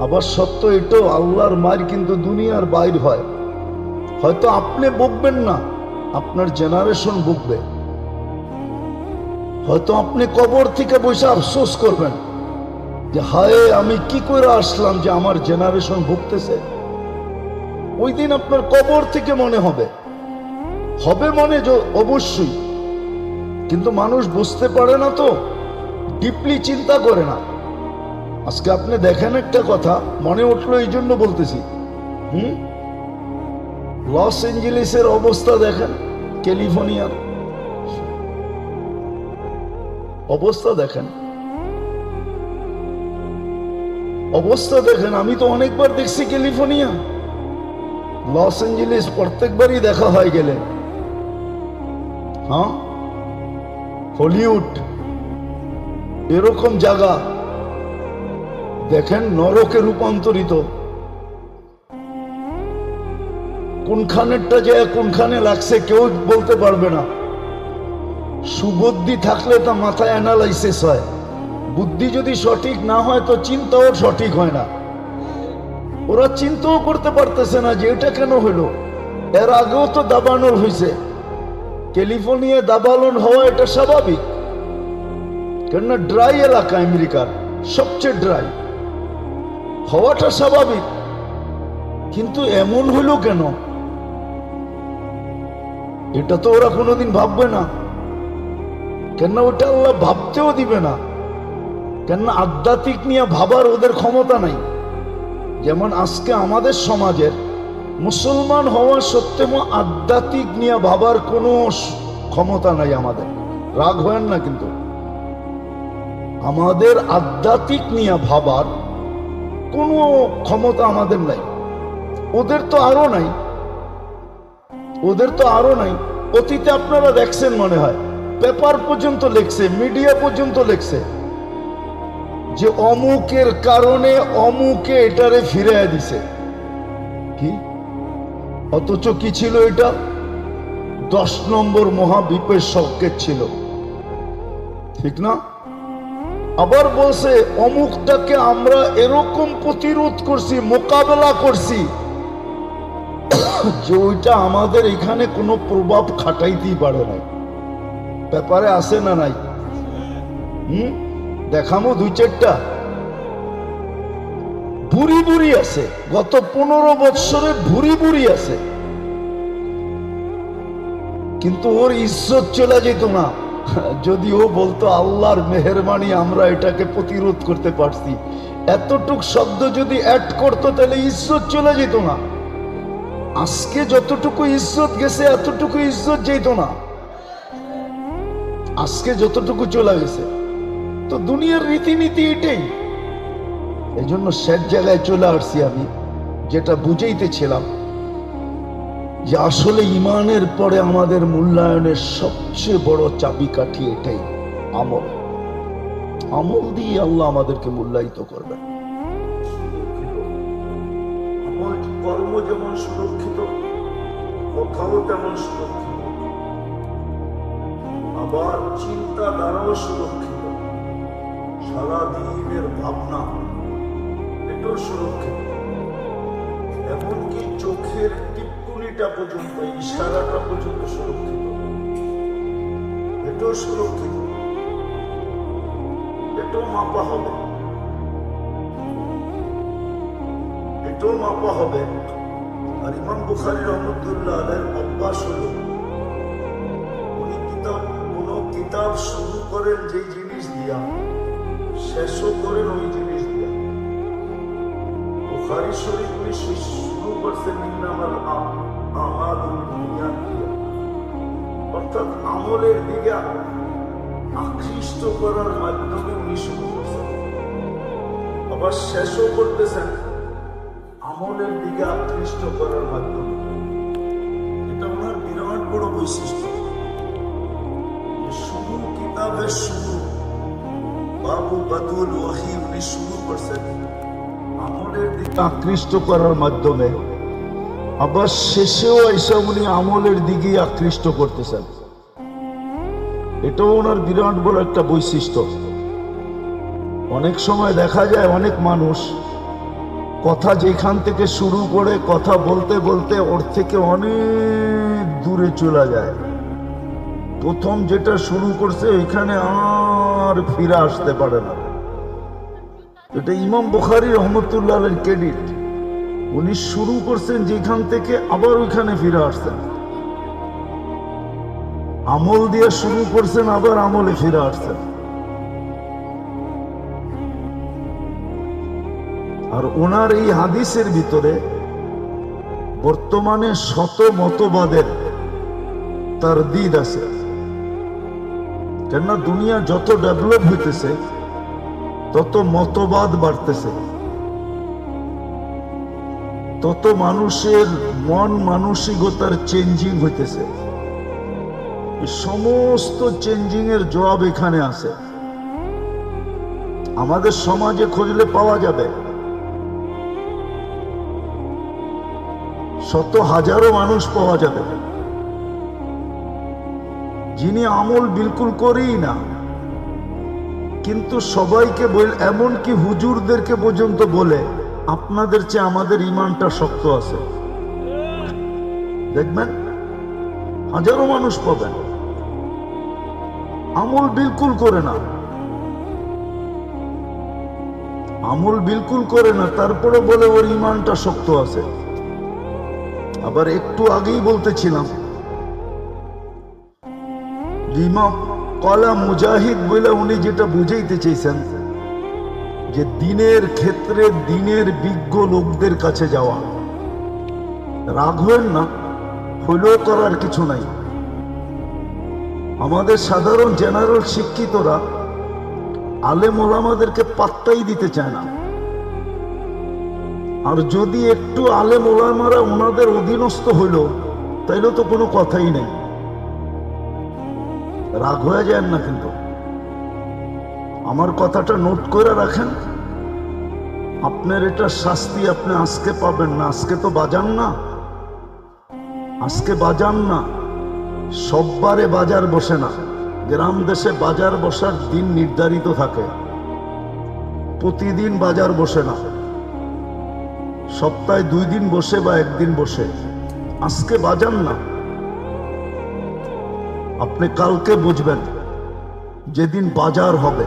আবার সত্য এটাও, আল্লাহর মার কিন্তু দুনিয়ার বাইর হয়। হয়তো আপনি বকবেন না, আপনার জেনারেশন বকবে। হয়তো আপনি কবর থেকে বসে আফসোস করবেন যে হায় আমি কি করে আসলাম যে আমার জেনারেশন ভুগতেছে। ওই দিন আপনার কবর থেকে মনে হবে, হবে মনে অবশ্যই, কিন্তু মানুষ বুঝতে পারে না, তো ডিপলি চিন্তা করে না। আজকে আপনি দেখেন একটা কথা মনে উঠলো, এই জন্য বলতেছি। লস এঞ্জেলেসের অবস্থা দেখেন, ক্যালিফোর্নিয়ার অবস্থা দেখেন, অবস্থা দেখেন। আমি তো অনেকবার দেখছি ক্যালিফোর্নিয়া, লস এঞ্জেলেস প্রত্যেকবারই দেখা হয় গেলে। হ্যাঁ, হলিউড এরকম জায়গা দেখেন নরকে রূপান্তরিত। কোনখানেরটা যে কোনখানে লাগছে কেউ বলতে পারবে না। সুবুদ্ধি থাকলে তা মাথায় অ্যানালাইসিস হয়, বুদ্ধি যদি সঠিক না হয় তো চিন্তাও সঠিক হয় না। ওরা চিন্তাও করতে পারতেছে না যে এটা কেন হলো। এর আগেও তো দাবানল হয়েছে, ক্যালিফোর্নিয়া দাবানল হওয়া এটা স্বাভাবিক, কেননা ড্রাই এলাকা, আমেরিকার সবচেয়ে ড্রাই, হওয়াটা স্বাভাবিক। কিন্তু এমন হলো কেন, এটা তো ওরা কোনোদিন ভাববে না, কেননা ওটা আল্লাহ ভাবতেও দিবে না, কেননা আধ্যাত্মিক নিয়ে ভাবার ওদের ক্ষমতা নাই। যেমন আজকে আমাদের সমাজের মুসলমান হওয়া সত্ত্বেও আধ্যাত্মিক নিয়ে ভাবার কোনো ক্ষমতা নাই আমাদের। রাগ হয় না, কিন্তু আমাদের আধ্যাত্মিক নিয়ে ভাবার কোনো ক্ষমতা আমাদের নাই। ওদের তো আরো নাই, ওদের তো আরো নাই। অতীতে আপনারা দেখছেন মনে হয়, পেপার পর্যন্ত লেখছে, মিডিয়া পর্যন্ত লেখছে যে অমুকের কারণে অমুকে এটারে ফিরাইয়া দিছে। কি? অথচ কি ছিল এটা? 10 নম্বর মহাবিপের সংকেত ছিল, ঠিক না? আবার বলছে অমুকটাকে আমরা এরকম প্রতিরোধ করছি, মোকাবেলা করছি যে ওইটা আমাদের এখানে কোনো প্রভাব খাটাইতেই পারে না। ব্যাপারে আছে না নাই? দেখামো 2-4টা বুড়ি বুড়ি আছে, গত 15 বছরে বুড়ি বুড়ি আছে, কিন্তু ওর ইজ্জত চলে যেত না যদি ও বলতো আল্লাহর মেহেরবানি আমরা এটাকে প্রতিরোধ করতে পারছি। এতটুক শব্দ যদি অ্যাড করতো তাহলে ইজ্জত চলে যেত না। আজকে যতটুকু ইজ্জত গেছে এতটুকু ইজ্জত যেত না, আজকে যতটুকু চলে গেছে। তো দুনিয়ার রীতিনীতি এটাই। এই জন্য শেষ জায়গায় চলে আসছি আমি, যেটা বুঝাইতেছিলাম যে আসলে ইমানের পরে আমাদের মূল্যায়নের সবচেয়ে বড় চাবিকাঠি এটাই, আমল। আমল দিয়ে আল্লাহ আমাদেরকে মূল্যায়িত করবেন। আমল কর্ম যেমন সুরক্ষিত, কথাও তেমন সুরক্ষিত, আবার চিন্তাধারাও সুরক্ষিত, সারাদিনের ভাবনা এটাও সুরক্ষিত, এমনকি চোখের টিপ্পনিটা পর্যন্ত, ইশারাটা পর্যন্ত সুরক্ষিত, এটাও সুরক্ষিত, এটাও মাপা হবে, এটাও মাপা হবে। আর ইমাম বুখারী রহমতুল্লাহ আলাইহির অভ্যাস হলো উনি কোনো কিতাব শুরু করেন যেই জিনিস দিয়া, শেষও করেন ওই জিনিস দিয়া। বুখারী শরীফ উনি শুরু করছেন ইন্নামাল আমালু বিন্নিয়াত দিয়া, অর্থাৎ আমলের দিকে আকৃষ্ট করার মাধ্যমে উনি শুরু করছেন, আবার শেষও করতেছেন আমলের দিকে আকৃষ্ট করার মাধ্যমে। এটা ওনার বিরাট বড় বৈশিষ্ট্য। শুরু কিতাবের শুরু বাবু বাদুল ওয়াহি উনি শুরু করছেন আমলের দিকে আকৃষ্ট করার মাধ্যমে, আবার শেষেও এসে উনি আমলের দিকে আকৃষ্ট করতেছেন। এটাও ওনার বিরাট বড় একটা বৈশিষ্ট্য। অনেক সময় দেখা যায় অনেক মানুষ কথা যেখান থেকে শুরু করে কথা বলতে বলতে ওর থেকে অনেক দূরে চলে যায়। প্রথম যেটা শুরু করছে ওইখানে আর ফিরে আসতে পারে না। এটা ইমাম বুখারী রহমতুল্লাহ আলাইহির ক্রেডিট। উনি শুরু করছেন যেখান থেকে আবার ওইখানে ফিরে আসছেন, আমল দিয়ে শুরু করছেন আবার আমলে ফিরে আসছেন। আর ওনার এই হাদিসের ভিতরে বর্তমানে শত মতবাদের তারদিদ আছে। কেননা দুনিয়া যত ডেভেলপ হইতেছে তত মতবাদ বাড়তেছে, তত মানুষের মন মানসিকতার চেঞ্জিং হইতেছে। সমস্ত চেঞ্জিং এর জবাব এখানে আছে। আমাদের সমাজে খুঁজলে পাওয়া যাবে। শত হাজারো মানুষ পাওয়া যাবে যিনি আমল বিলকুল করেই না, কিন্তু সবাইকে এমনকি হুজুরদেরকে পর্যন্ত বলে আপনাদের চেয়ে আমাদের ঈমানটা শক্ত আছে। দেখবেন হাজারো মানুষ পাবেন আমল বিলকুল করে না, আমল বিলকুল করে না, তারপরে বলে ওর ঈমানটা শক্ত আছে। আবার একটু আগেই বলতেছিলাম ইমাম কলা মুজাহিদ বলে উনি যেটা বুঝাইতে চাইছেন যে দিনের ক্ষেত্রে দিনের বিজ্ঞ লোকদের কাছে যাওয়া। রাগ হবেন না, হইলেও করার কিছু নাই। আমাদের সাধারণ জেনারেল শিক্ষিতরা আলেম ওলামাদেরকে পাত্তাই দিতে চায় না। আর যদি একটু আলেম ওলামারা ওনাদের অধীনস্থ হইল তাইলে তো কোনো কথাই নেই। রাগ হয়ে যায় না, কিন্তু আমার কথাটা নোট করে রাখেন। আপনার এটা শাস্তি আপনি আজকে পাবেন না, আজকে তো বাজান না, আজকে বাজান না। সববারে বাজার বসে না। গ্রাম দেশে বাজার বসার দিন নির্ধারিত থাকে, প্রতিদিন বাজার বসে না, সপ্তাহে 2 দিন বসে বা 1 দিন বসে। আজকে বাজান না, আপনি কালকে বুঝবেন যেদিন বাজার হবে।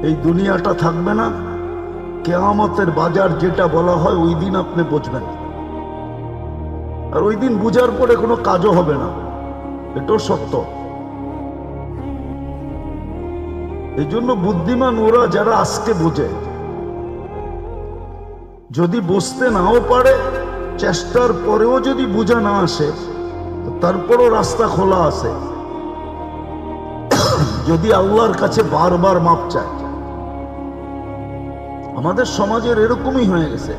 এই দুনিয়াটা থাকবে না, কিয়ামতের বাজার যেটা বলা হয় ওই দিন আপনি বুঝবেন। আর ওই দিন বুঝার পরে কোনো কাজও হবে না, এটাও সত্য। এই জন্য বুদ্ধিমান ওরা যারা আজকে বোঝে। যদি বুঝতে নাও পারে, চেষ্টার পরেও যদি বুঝা না আসে, তারপরও রাস্তা খোলা আছে যদি আল্লাহর কাছে বারবার মাপ চায়। আমাদের সমাজের এরকমই হয়ে গেছে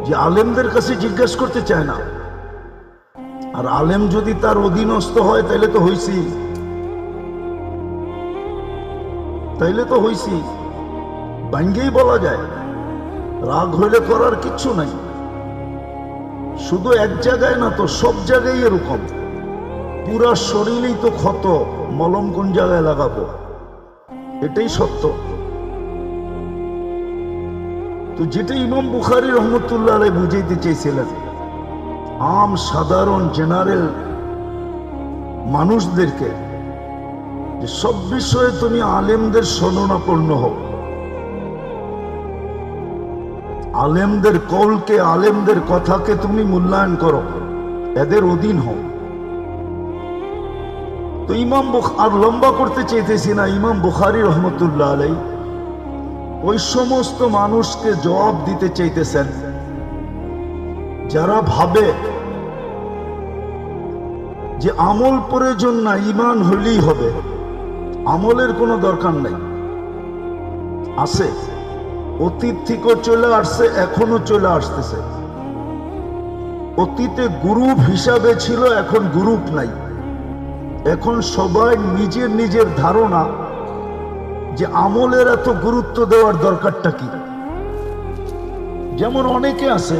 যে আলেমদের কাছে জিজ্ঞেস করতে চায় না। আর আলেম যদি তার অধীনস্থ হয় তাইলে তো হইছি, তাইলে তো হইছি। ভাঙ্গেই বলা যায়, রাগ হইলে করার কিচ্ছু নাই। শুধু এক জায়গায় না তো, সব জায়গায় এরকম। পুরা শরীরেই তো ক্ষত, মলম কোন জায়গায় লাগাবো? এটাই সত্য। তো যেটা ইমাম বুখারী রহমতুল্লাহ আলাইহি বুঝাইতে চাইছিলেন, আম সাধারণ জেনারেল মানুষদেরকে যে সব বিষয়ে তুমি আলেমদের শরণাপন্ন হও, আলেমদের কওলকে, আলেমদের কথাকে তুমি মূল্যায়ন করো, এদের অধীন হও। তো ইমাম আর লম্বা করতে চাইতেছি না, ইমাম বুখারী রহমতুল্লাহ আলাইহি ওই সমস্ত মানুষকে জবাব দিতে চাইতেছেন যারা ভাবে যে আমল প্রয়োজন না, ঈমান হইলেই হবে, আমলের কোনো দরকার নাই। আছে, অতীত থেকেও চলে আসছে, এখনো চলে আসতেছে। অতীতে গ্রুপ হিসাবে ছিল, এখন গ্রুপ নাই। এখন সবাই নিজের নিজের ধারণা যে আমলের এত গুরুত্ব দেওয়ার দরকারটা কি। যেমন অনেকে আছে,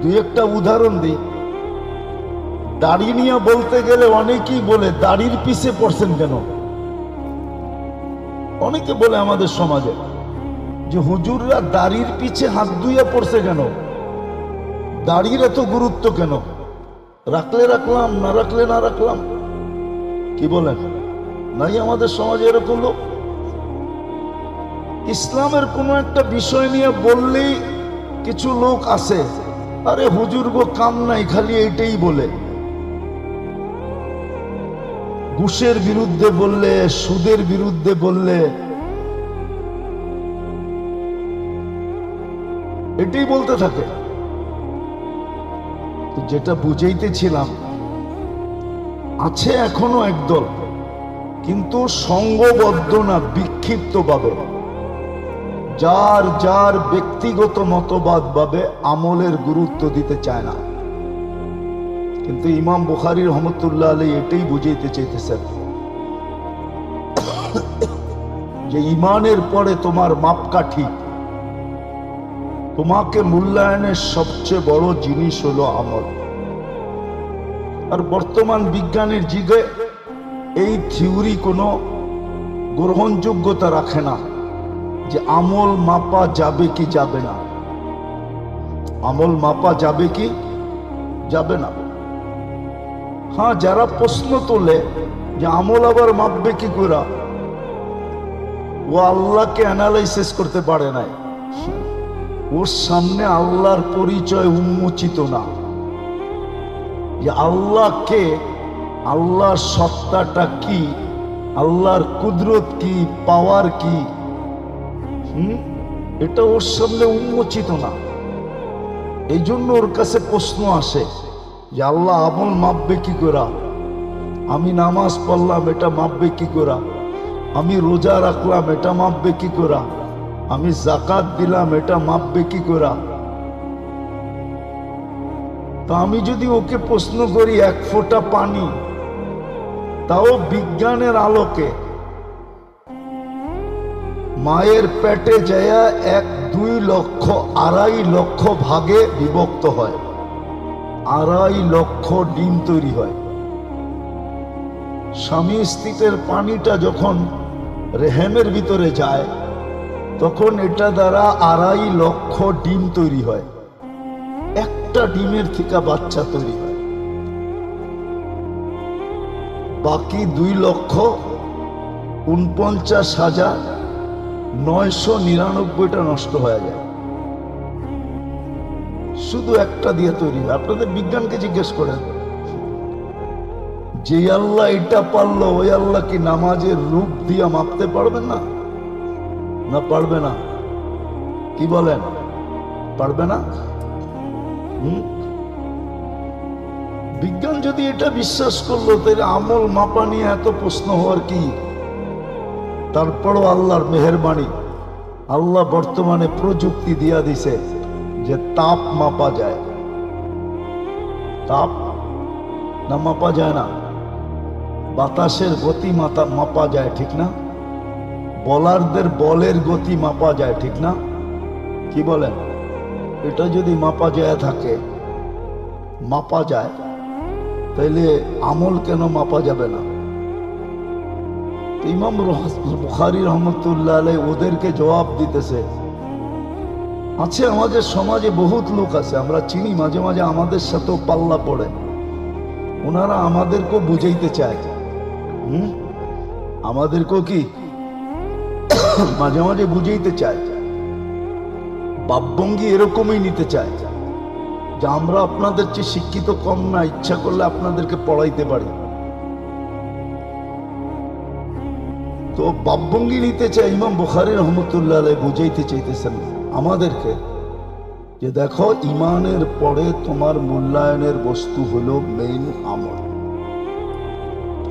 2-1টা উদাহরণ দিই। দাড়ি নিয়ে বলতে গেলে অনেকেই বলে দাড়ির পিছে পড়ছেন কেন? অনেকে বলে আমাদের সমাজে যে হুজুররা দাড়ির পিছে হাত ধুইয়া পড়ছে কেন, দাড়ির এত গুরুত্ব কেন, রাখলে রাখলাম, না রাখলে না রাখলাম। কি বলেন? নাই আমাদের সমাজে এরকম লোক? ইসলামের কোনো একটা বিষয় নিয়ে বললেই কিছু লোক আছে, আরে হুজুর গো কাম নাই, খালি এইটাই বলে। ঘুষের বিরুদ্ধে বললে, সুদের বিরুদ্ধে বললে, এটাই বলতে থাকে। তো যেটা বুঝাইতেছিলাম, আছে এখনো একদল, কিন্তু সংঘবদ্ধ না, বিক্ষিপ্ত ভাবে যার যার ব্যক্তিগত মতবাদ ভাবে আমলের গুরুত্ব দিতে চায় না। কিন্তু ইমাম বুখারী রহমতুল্লাহ আলাইহি এটাই বুঝাইতে চাইতেছেন যে ইমানের পরে তোমার মাপকাঠি, তোমাকে মূল্যায়নের সবচেয়ে বড় জিনিস হলো আমল। আর বর্তমান বিজ্ঞানের যুগে এই থিওরি কোনো গ্রহণযোগ্যতা রাখে না যে আমল মাপা যাবে কি যাবে না, আমল মাপা যাবে কি যাবে না। হ্যাঁ, যারা প্রশ্ন তোলে যে আমল আবার মাপবে কি করে, ও আল্লাহকে অ্যানালাইসিস করতে পারে নাই, ওর সামনে আল্লাহর পরিচয় উন্মোচিত না, যে আল্লাহকে, আল্লাহর সত্তাটা কি, আল্লাহর কুদরত কি, পাওয়ার কি, এটা ওর সামনে উন্মোচিত না। এই জন্য ওর কাছে প্রশ্ন আসে যে আল্লাহ আমল মাপবে কি করে, আমি নামাজ পড়লাম এটা মাপবে কি করে, আমি রোজা রাখলাম এটা মাপবে কি করে, আমি যাকাত দিলাম এটা মাপবে কি করে। তা আমি যদি ওকে প্রশ্ন করি এক ফোঁটা পানি, তাও বিজ্ঞানের আলোকে মায়ের পেটে যায়া 1, 2 লক্ষ, 2.5 লক্ষ ভাগে বিভক্ত হয়, 2.5 লক্ষ ডিম তৈরি হয়। স্বামী স্ত্রীর পানিটা যখন রেহেমের ভিতরে যায়, তখন এটা দ্বারা 2.5 লক্ষ ডিম তৈরি হয়। একটা ডিমের থেকে বাচ্চা তৈরি হয়, বাকি 2,49,999টা নষ্ট হয়ে যায়। শুধু একটা দিয়ে তৈরি হয়। আপনাদের বিজ্ঞানকে জিজ্ঞেস করেন, যে আল্লাহ এটা পারলো, ওই আল্লাহ কি নামাজের রূপ দিয়া মাপতে পারবেন না? না পারবে না? কি বলেন, পারবে না? বিজ্ঞান যদি এটা বিশ্বাস করলো, তাহলে আমল মাপা নিয়ে এত প্রশ্ন হওয়ার কি? তারপরও আল্লাহর মেহেরবানি, আল্লাহ বর্তমানে প্রযুক্তি দিয়া দিছে যে তাপ মাপা যায়। তাপ না মাপা যায় না? বাতাসের গতি মাপা যায়, ঠিক না? বলারদের বলের গতি মাপা যায়, ঠিক না? কি বলেন? এটা যদি মাপা যায় থাকে, মাপা যায়, তাইলে আমল কেন মাপা যাবে না? ইমাম বুখারী রহমতুল্লাহ আলাইহি ওদেরকে জবাব দিতেছে। আছে আমাদের সমাজে বহুত লোক আছে, আমরা চিনি, মাঝে মাঝে আমাদের সাথেও পাল্লা পড়ে, ওনারা আমাদেরকেও বুঝাইতে চায়, আমাদেরকেও কি মাঝে মাঝে বুঝাইতে চায়, ভাবভঙ্গি এরকমই নিতে চায় যে আমরা আপনাদের চেয়ে শিক্ষিত কম না, ইচ্ছা করলে আপনাদেরকে পড়াইতে পারি। তো ভাবভঙ্গি নিতে চায়। ইমাম বুখারী রহমতুল্লাহ আলাইহি বুঝাইতে চাইতেছেন আমাদেরকে যে দেখো, ইমানের পরে তোমার মূল্যায়নের বস্তু হলো মেইন আমল,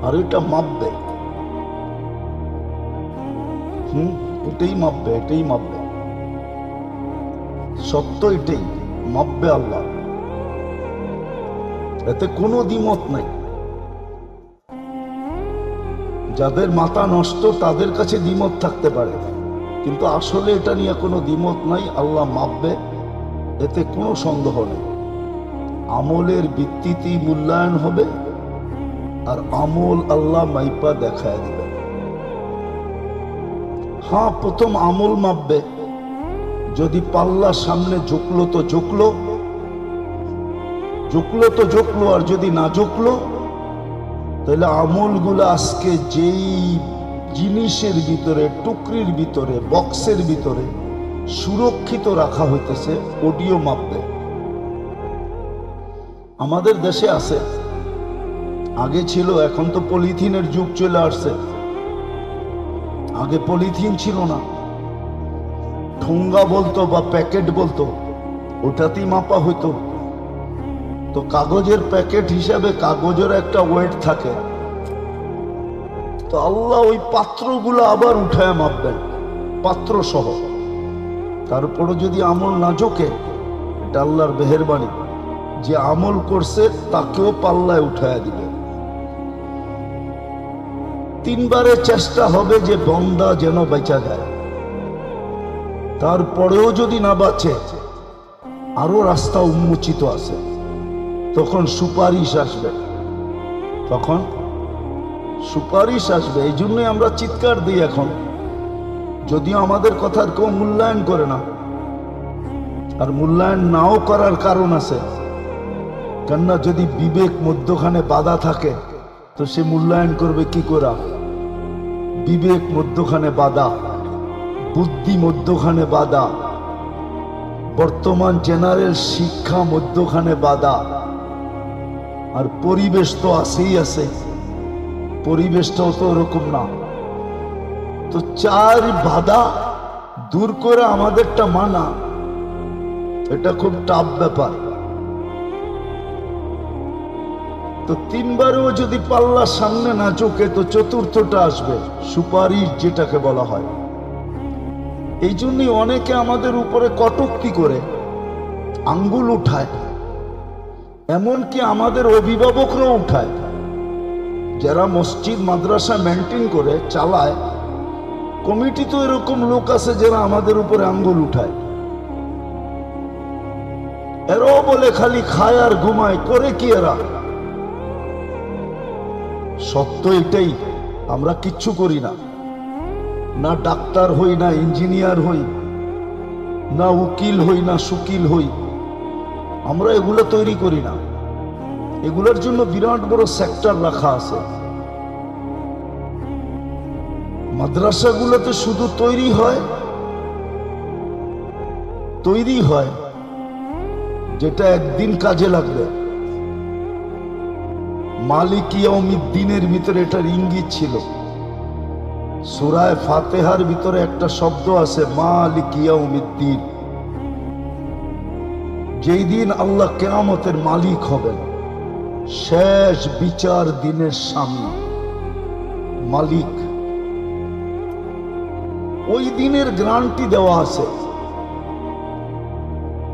আর এটা মাপবে, এটাই মাপবে, এটাই মাপবে, সত্য এটাই মাপবে আল্লাহ, এতে কোনো দ্বিমত নাই। যাদের মাথা নষ্ট তাদের কাছে দ্বিমত থাকতে পারে, কিন্তু আসলে এটা নিয়ে কোনো দ্বিমত নাই, আল্লাহ মাপবে, এতে কোনো সন্দেহ নেই। আমলের ভিত্তিতেই মূল্যায়ন হবে, আর আমল আল্লাহ মাইপা দেখায় দিবে। হ্যাঁ, প্রথম আমল মাপবে, যদি পাল্লা সামনে ঝুঁকলো তো ঝুঁকলো, ঝুঁকলো তো ঝুঁকলো, আর যদি না ঝুঁকলো তাহলে আমলগুলো আজকে যেই জিনিসের ভিতরে, টুকরির ভিতরে, বক্সের ভিতরে সুরক্ষিত রাখা হইতেছে, অডিও মাপবে। আমাদের দেশে আছে, আগে ছিল, এখন তো পলিথিনের যুগ চলে আসছে। আগে পলিথিন ছিল না, ঠোঙ্গা বলতো বা প্যাকেট বলতো, ওটাতেই মাপা হইতো। তো কাগজের প্যাকেট হিসাবে কাগজের একটা ওয়েট থাকে, তো আল্লাহ ওই পাত্রগুলো আবার উঠায় মাপবেন, পাত্র সহ। তারপরে যদি আমল না ঝোঁকে, এটা আল্লাহর মেহেরবানি, যে আমল করছে তাকেও পাল্লায় উঠায় দিবে। তিনবারে চেষ্টা হবে যে বন্দা যেন বেঁচা যায়। তারপরেও যদি না বাঁচে, আরো রাস্তা উন্মোচিত আছে, তখন সুপারিশ আসবে, তখন সুপারিশ আসবে। এই জন্যই আমরা চিৎকার দিই এখন, যদিও আমাদের কথার কেউ মূল্যায়ন করে না। আর মূল্যায়ন নাও করার কারণ আছে, কেননা যদি বিবেক মধ্যখানে বাধা থাকে তো সে মূল্যায়ন করবে কি করে? বিবেক মধ্যখানে বাধা, বুদ্ধি মধ্যখানে বাধা, বর্তমান জেনারেল শিক্ষা মধ্যখানে বাধা, আর পরিবেশ তো আছেই আছে, পরিবেশটাও তো ওরকম না। তো চার বাধা দূর করে আমাদেরটা মানা, এটা খুব টাফ ব্যাপার। তো তিনবারেও যদি পাল্লা সামনে না চোখে, তো চতুর্থটা আসবে, সুপারিশ যেটাকে বলা হয়। এই জন্যই অনেকে আমাদের উপরে কটূক্তি করে, আঙ্গুল উঠায়, এমনকি আমাদের অভিভাবকরাও উঠায়। যারা মসজিদ মাদ্রাসা মেনটেন করে চালায়, কমিটি তো এরকম লোক আছে যারা আমাদের উপরে আঙ্গুল উঠায়। এরাও বলে খালি খায় আর ঘুমায়, করে কি এরা? সত্য এটাই, আমরা কিচ্ছু করি না, না ডাক্তার হই, না ইঞ্জিনিয়ার হই, না উকিল হই, না সুকিল হই। আমরা এগুলো তৈরি করি না, এগুলোর জন্য বিরাট বড় সেক্টর রাখা আছে। মাদ্রাসাগুলোতে শুধু তৈরি হয় যেটা একদিন কাজে লাগবে। মালিক ইয়াউমিদ্দিনের ভিতরে এটার ইঙ্গিত ছিল। সূরা ফাতিহার ভিতরে একটা শব্দ আছে, মালিক ইয়াউমিদ্দিন। যেই দিন আল্লাহ কিয়ামতের মালিক হবেন, শেষ বিচার দিনের স্বামী, মালিক, ওই দিনের গ্যারান্টি দেওয়া আছে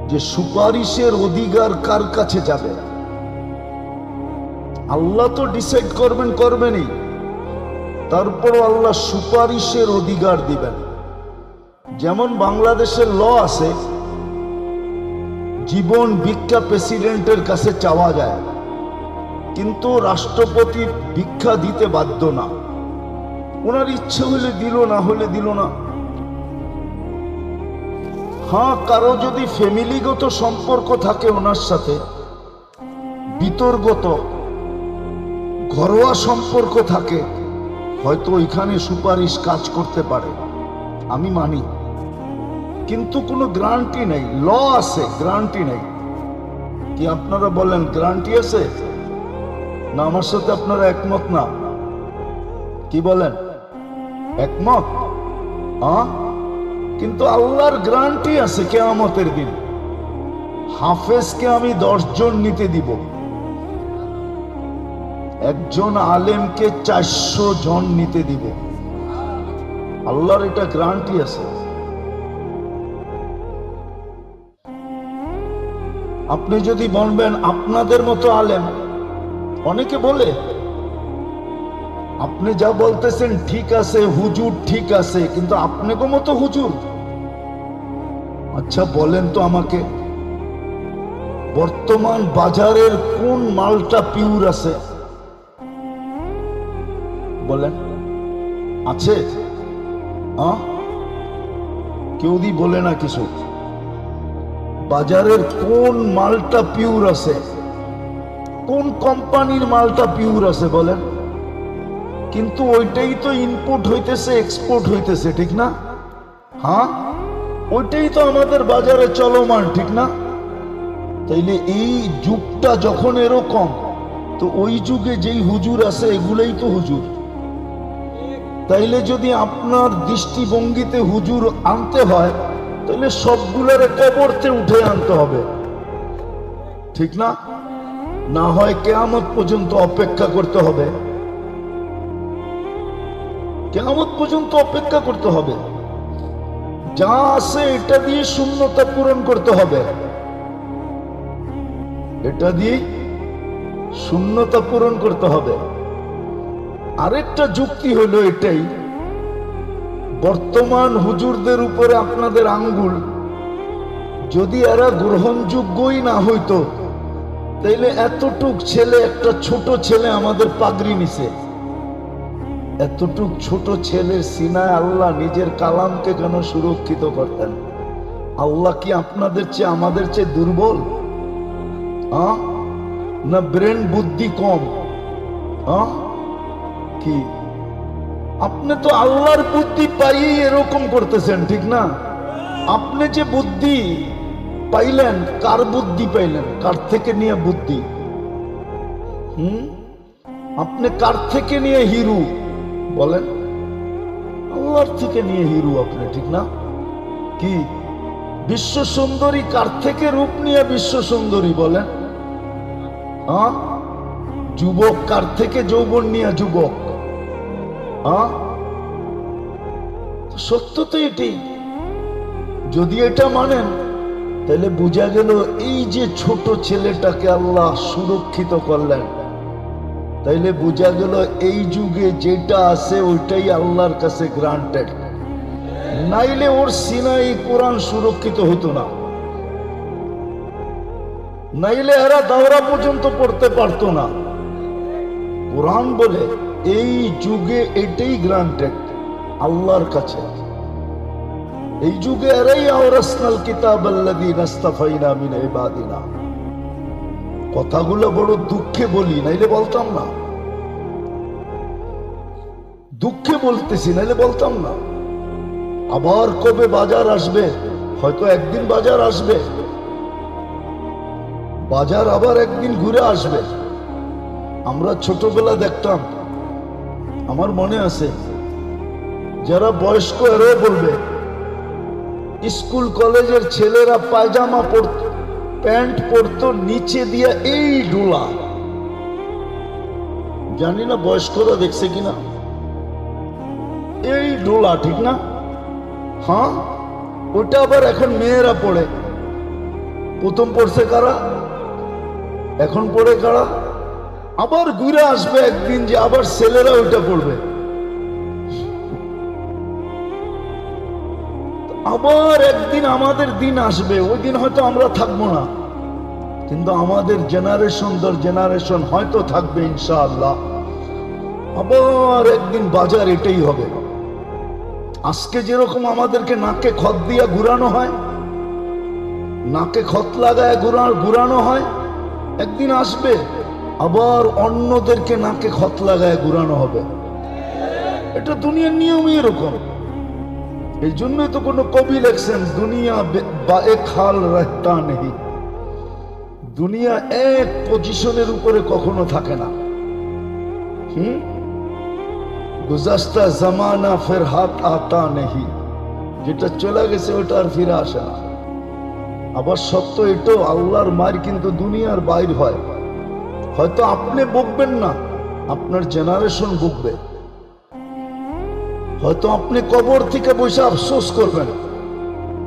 যে সুপারিশের অধিকার কার কাছে যাবে। আল্লাহ তো ডিসাইড করবেনই, তারপরও আল্লাহ সুপারিশের অধিকার দিবেন। যেমন বাংলাদেশের ল আছে, জীবন ভিক্ষা প্রেসিডেন্টের কাছে চাওয়া যায়, কিন্তু রাষ্ট্রপতি ভিক্ষা দিতে বাধ্য না। ওনার ইচ্ছে হলে দিল, না হলে দিল না। হ্যাঁ, কারো যদি ফ্যামিলিগত সম্পর্ক থাকে ওনার সাথে, বিতর্গত ঘরোয়া সম্পর্ক থাকে, হয়তো ওইখানে সুপারিশ কাজ করতে পারে, আমি মানি। কিন্তু কোনো গ্যারান্টি নেই। ল আছে, গ্যারান্টি নেই। কি আপনারা বলেন গ্যারান্টি আছে? না আমার সাথে আপনারা একমত না? কি বলেন, একমত? কিন্তু আল্লাহর গ্যারান্টি আছে কিয়ামতের দিন হাফেজকে আমি 10 জন নিতে দিব, একজন আলেমকে 400 জন নিতে দিব। আল্লাহর এটা গ্যারান্টি আছে। আপনি যদি বলবেন আপনাদের মতো আলেম, অনেকে বলে আপনি যা বলতেছেন ঠিক আছে, হুজুর ঠিক আছে, কিন্তু আপনাকে মতো হুজুর? আচ্ছা বলেন তো আমাকে, বর্তমান বাজারের কোন মালটা পিওর আছে? বলেন, আছে? কেউ দি বলে না কিছু। বাজারের কোন মালটা পিওর আছে, কোন কোম্পানির মালটা পিওর আছে বলেন? কিন্তু ওইটাই তো ইনপুট হইতেছে, এক্সপোর্ট হইতেছে, ঠিক না? হ্যাঁ, ওইটাই তো আমাদের বাজারে চলমান, ঠিক না? তাইলে এই যুগটা যখন এরকম, তো ওই যুগে যেই হুজুর আছে এগুলোই তো হুজুর। তাইলে যদি আপনার দৃষ্টিভঙ্গিতে হুজুর আনতে হয়, তাহলে সবগুলোর কবরতে উঠে আনতে হবে, ঠিক না? না হয় কিয়ামত পর্যন্ত অপেক্ষা করতে হবে, কিয়ামত পর্যন্ত অপেক্ষা করতে হবে। যা আছে এটা দিয়ে শূন্যতা পূরণ করতে হবে, এটা দিয়ে শূন্যতা পূরণ করতে হবে। আরেকটা যুক্তি হলো এটাই, বর্তমান হুজুরদের উপরে আপনাদের আঙ্গুল যদি এরা গ্রহণযোগ্যই না হইতো, তাইলে এতটুক ছেলে, একটা ছোট ছেলে আমাদের পাগড়ি নিছে, এতটুক ছোট ছেলের সিনায় আল্লাহ নিজের কালামকে কেন সুরক্ষিত করতেন? আল্লাহ কি আপনাদের চেয়ে, আমাদের চেয়ে দুর্বল? না ব্রেন বুদ্ধি কম? কি আপনি তো আল্লাহর বুদ্ধি পাইয়ে এরকম করতেছেন, ঠিক না? আপনি যে বুদ্ধি পাইলেন, কার বুদ্ধি পাইলেন? কার থেকে নিয়ে বুদ্ধি? আপনি কার থেকে নিয়ে হিরু বলেন? আল্লাহর থেকে নিয়ে হিরু আপনি, ঠিক না? কি বিশ্ব সুন্দরী কার থেকে রূপ নিয়ে বিশ্ব সুন্দরী বলেন? যুবক কার থেকে যৌবন নিয়ে যুবক? সত্য তো এটি। যদি এটা মানেন, তাহলে বোঝা গেল এই যে ছোট ছেলেটাকে আল্লাহ সুরক্ষিত করলেন, তাইলে বোঝা গেল এই যুগে যেটা আছে ওইটাই আল্লাহর কাছে গ্রান্টেড। নাইলে ওর সিনাই কোরআন সুরক্ষিত হতো না, নাইলে এরা দাওরা পর্যন্ত পড়তে পারতো না। কোরআন বলে এই যুগে এটাই গ্রান্টেড আল্লাহর কাছে। এই যুগে এরাই আওরাসনাল কিতাবাল্লাযীনা ইসতাফাইনা মিন ইবাদিনা। কথাগুলো বড় দুঃখে বলি, নাইলে বলতাম না। দুঃখে বলতেছি, নাইলে বলতাম না। আবার কবে বাজার আসবে? হয়তো একদিন বাজার আসবে, বাজার আবার একদিন ঘুরে আসবে। আমরা ছোটবেলা দেখতাম, আমার মনে আছে, যারা বয়স্ক এরাও বলবে, স্কুল কলেজের ছেলেরা পায়জামা পরত, প্যান্ট পরতো নিচে দিয়ে এই ডোলা। জানি না বয়স্করা দেখছে কিনা, এই ডোলা, ঠিক না? হ্যাঁ, ওটা আবার এখন মেয়েরা পড়ে। প্রথম পড়ছে কারা, এখন পড়ে কারা? আবার ঘুরে আসবে একদিন যে আবার ছেলেরা ওইটা পড়বে। আবার একদিন আমাদের দিন আসবে, ওই দিন হয়তো আমরা থাকবো না, কিন্তু আমাদের জেনারেশন দর জেনারেশন হয়তো থাকবে ইনশাআল্লাহ। আবার একদিন বাজার এটাই হবে। আজকে যেরকম আমাদেরকে নাকে খত দিয়া ঘুরানো হয়, নাকে খত লাগায় ঘুরানো হয়, একদিন আসবে আবার অন্যদেরকে নাকে খত লাগায় ঘুরানো হবে। এটা দুনিয়ার নিয়মই এরকম। এই জন্যই তো কোনো কবি লেখছেন, দুনিয়া বাএক হাল রাহতা নেই। দুনিয়া এক পজিশনের উপরে কখনো থাকে না। গুজাস্তা জামানা ফের হাত আতা নেই। যেটা চলে গেছে ওটা আর ফিরে আসে না। আবার সত্য এটাও, আল্লাহর মার কিন্তু দুনিয়ার বাইর হয়। হয়তো আপনি বকবেন না, আপনার জেনারেশন বকবে। হয়তো আপনি কবর থেকে বসে আফসোস করবেন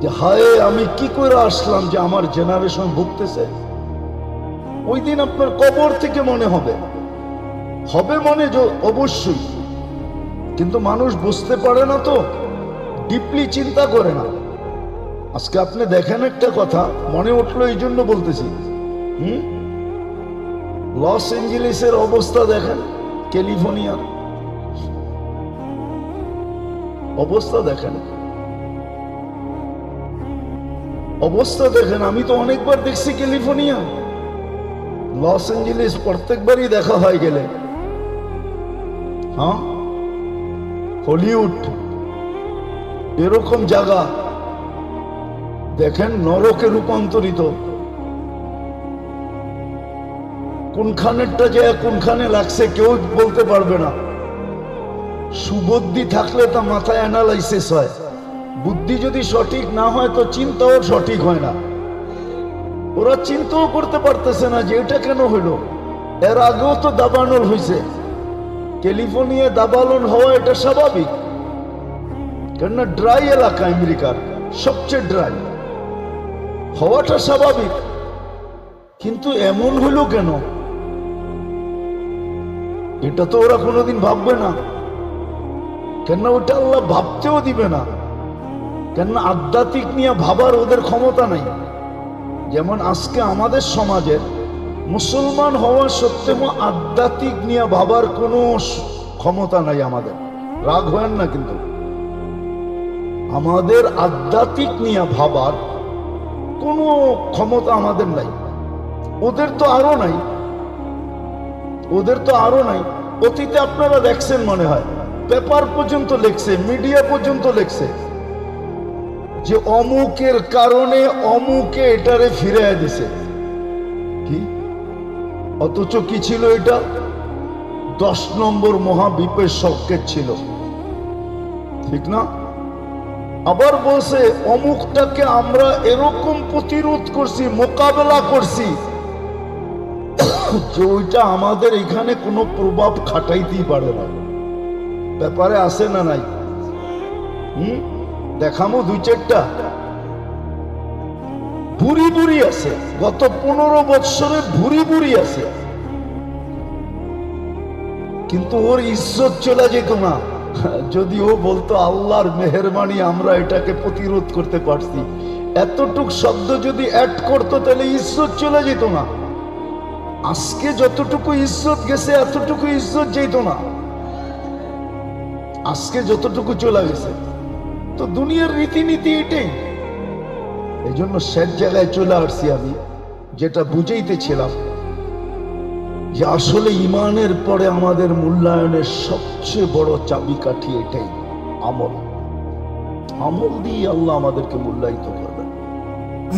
যে হায় আমি কি করে আসলাম যে আমার জেনারেশন ভুগতেছে। ওই দিন আপনার কবর থেকে মনে হবে, মনে অবশ্যই, কিন্তু মানুষ বুঝতে পারে না, তো ডিপলি চিন্তা করে না। আজকে আপনি দেখেন একটা কথা মনে উঠলো, এই জন্য বলতেছি। লস এঞ্জেলিসের অবস্থা দেখেন, ক্যালিফোর্নিয়ার অবস্থা দেখেন। অবস্থা দেখেন। আমি তো অনেকবার দেখছি ক্যালিফোর্নিয়া, লস অ্যাঞ্জেলেস প্রত্যেকবারই দেখা হয় গেলে, হ্যাঁ, হলিউড, এরকম জায়গা দেখেন নরকে রূপান্তরিত। কোনখানেরটা যে কোনখানে লাগছে কেউ বলতে পারবে না। সুবুদ্ধি থাকলে তা মাথায় অ্যানালাইসিস হয়, বুদ্ধি যদি সঠিক না হয় তো চিন্তাও সঠিক হয় না। ওরা চিন্তাও করতে পারতেছে না যে এটা কেন হইল। এর আগেও তো দাবানল হয়েছে, ক্যালিফোর্নিয়া দাবানল হওয়া এটা স্বাভাবিক, কেননা ড্রাই এলাকা, আমেরিকার সবচেয়ে ড্রাই, হওয়াটা স্বাভাবিক। কিন্তু এমন হইল কেন, এটা তো ওরা কোনোদিন ভাববে না, কেননা ওটা আল্লাহ ভাবতেও দিবে না, কেননা আধ্যাত্মিক নিয়ে ভাবার ওদের ক্ষমতা নাই। যেমন আজকে আমাদের সমাজের মুসলমান হওয়া সত্ত্বেও আধ্যাত্মিক নিয়ে ভাবার কোনো ক্ষমতা নাই আমাদের। রাগ হয় না, কিন্তু আমাদের আধ্যাত্মিক নিয়ে ভাবার কোনো ক্ষমতা আমাদের নাই। ওদের তো আরো নাই, ওদের তো আরো নাই। অতীতে আপনারা দেখছেন মনে হয়, পেপার পর্যন্ত লেখছে, মিডিয়া পর্যন্ত লেখছে যে অমুকের কারণে অমুকে এটারে ফিরে দিছে। কি? অথচ কি ছিল এটা? 10 নম্বর মহাবিপের সংকেত ছিল, ঠিক না? আবার বলছে অমুকটাকে আমরা এরকম প্রতিরোধ করছি, মোকাবেলা করছি যে ওইটা আমাদের এখানে কোনো প্রভাব খাটাইতেই পারে না। ব্যাপারে আছে না নাই? দেখামো 2-4টা বুড়ি বুড়ি আছে, গত 15 বৎসরে বুড়ি বুড়ি আছে, কিন্তু ওর ইজ্জত চলে যেত না যদি ও বলতো আল্লাহর মেহেরবানি আমরা এটাকে প্রতিরোধ করতে পারছি। এতটুক শব্দ যদি অ্যাড করতো তাহলে ইজ্জত চলে যেত না। আজকে যতটুকু ইজ্জত গেছে এতটুকু ইজ্জত যেত না, আজকে যতটুকু চলে গেছে। তো দুনিয়ার রীতিনীতি এটাই। এই জন্য শেষ জায়গায় চলে আসছি আমি, যেটা বুঝাইতেছিলাম যে আসলে ইমানের পরে আমাদের মূল্যায়নের সবচেয়ে বড় চাবিকাঠি এটাই, আমল। আমল দিয়ে আল্লাহ আমাদেরকে মূল্যায়িত করবেন।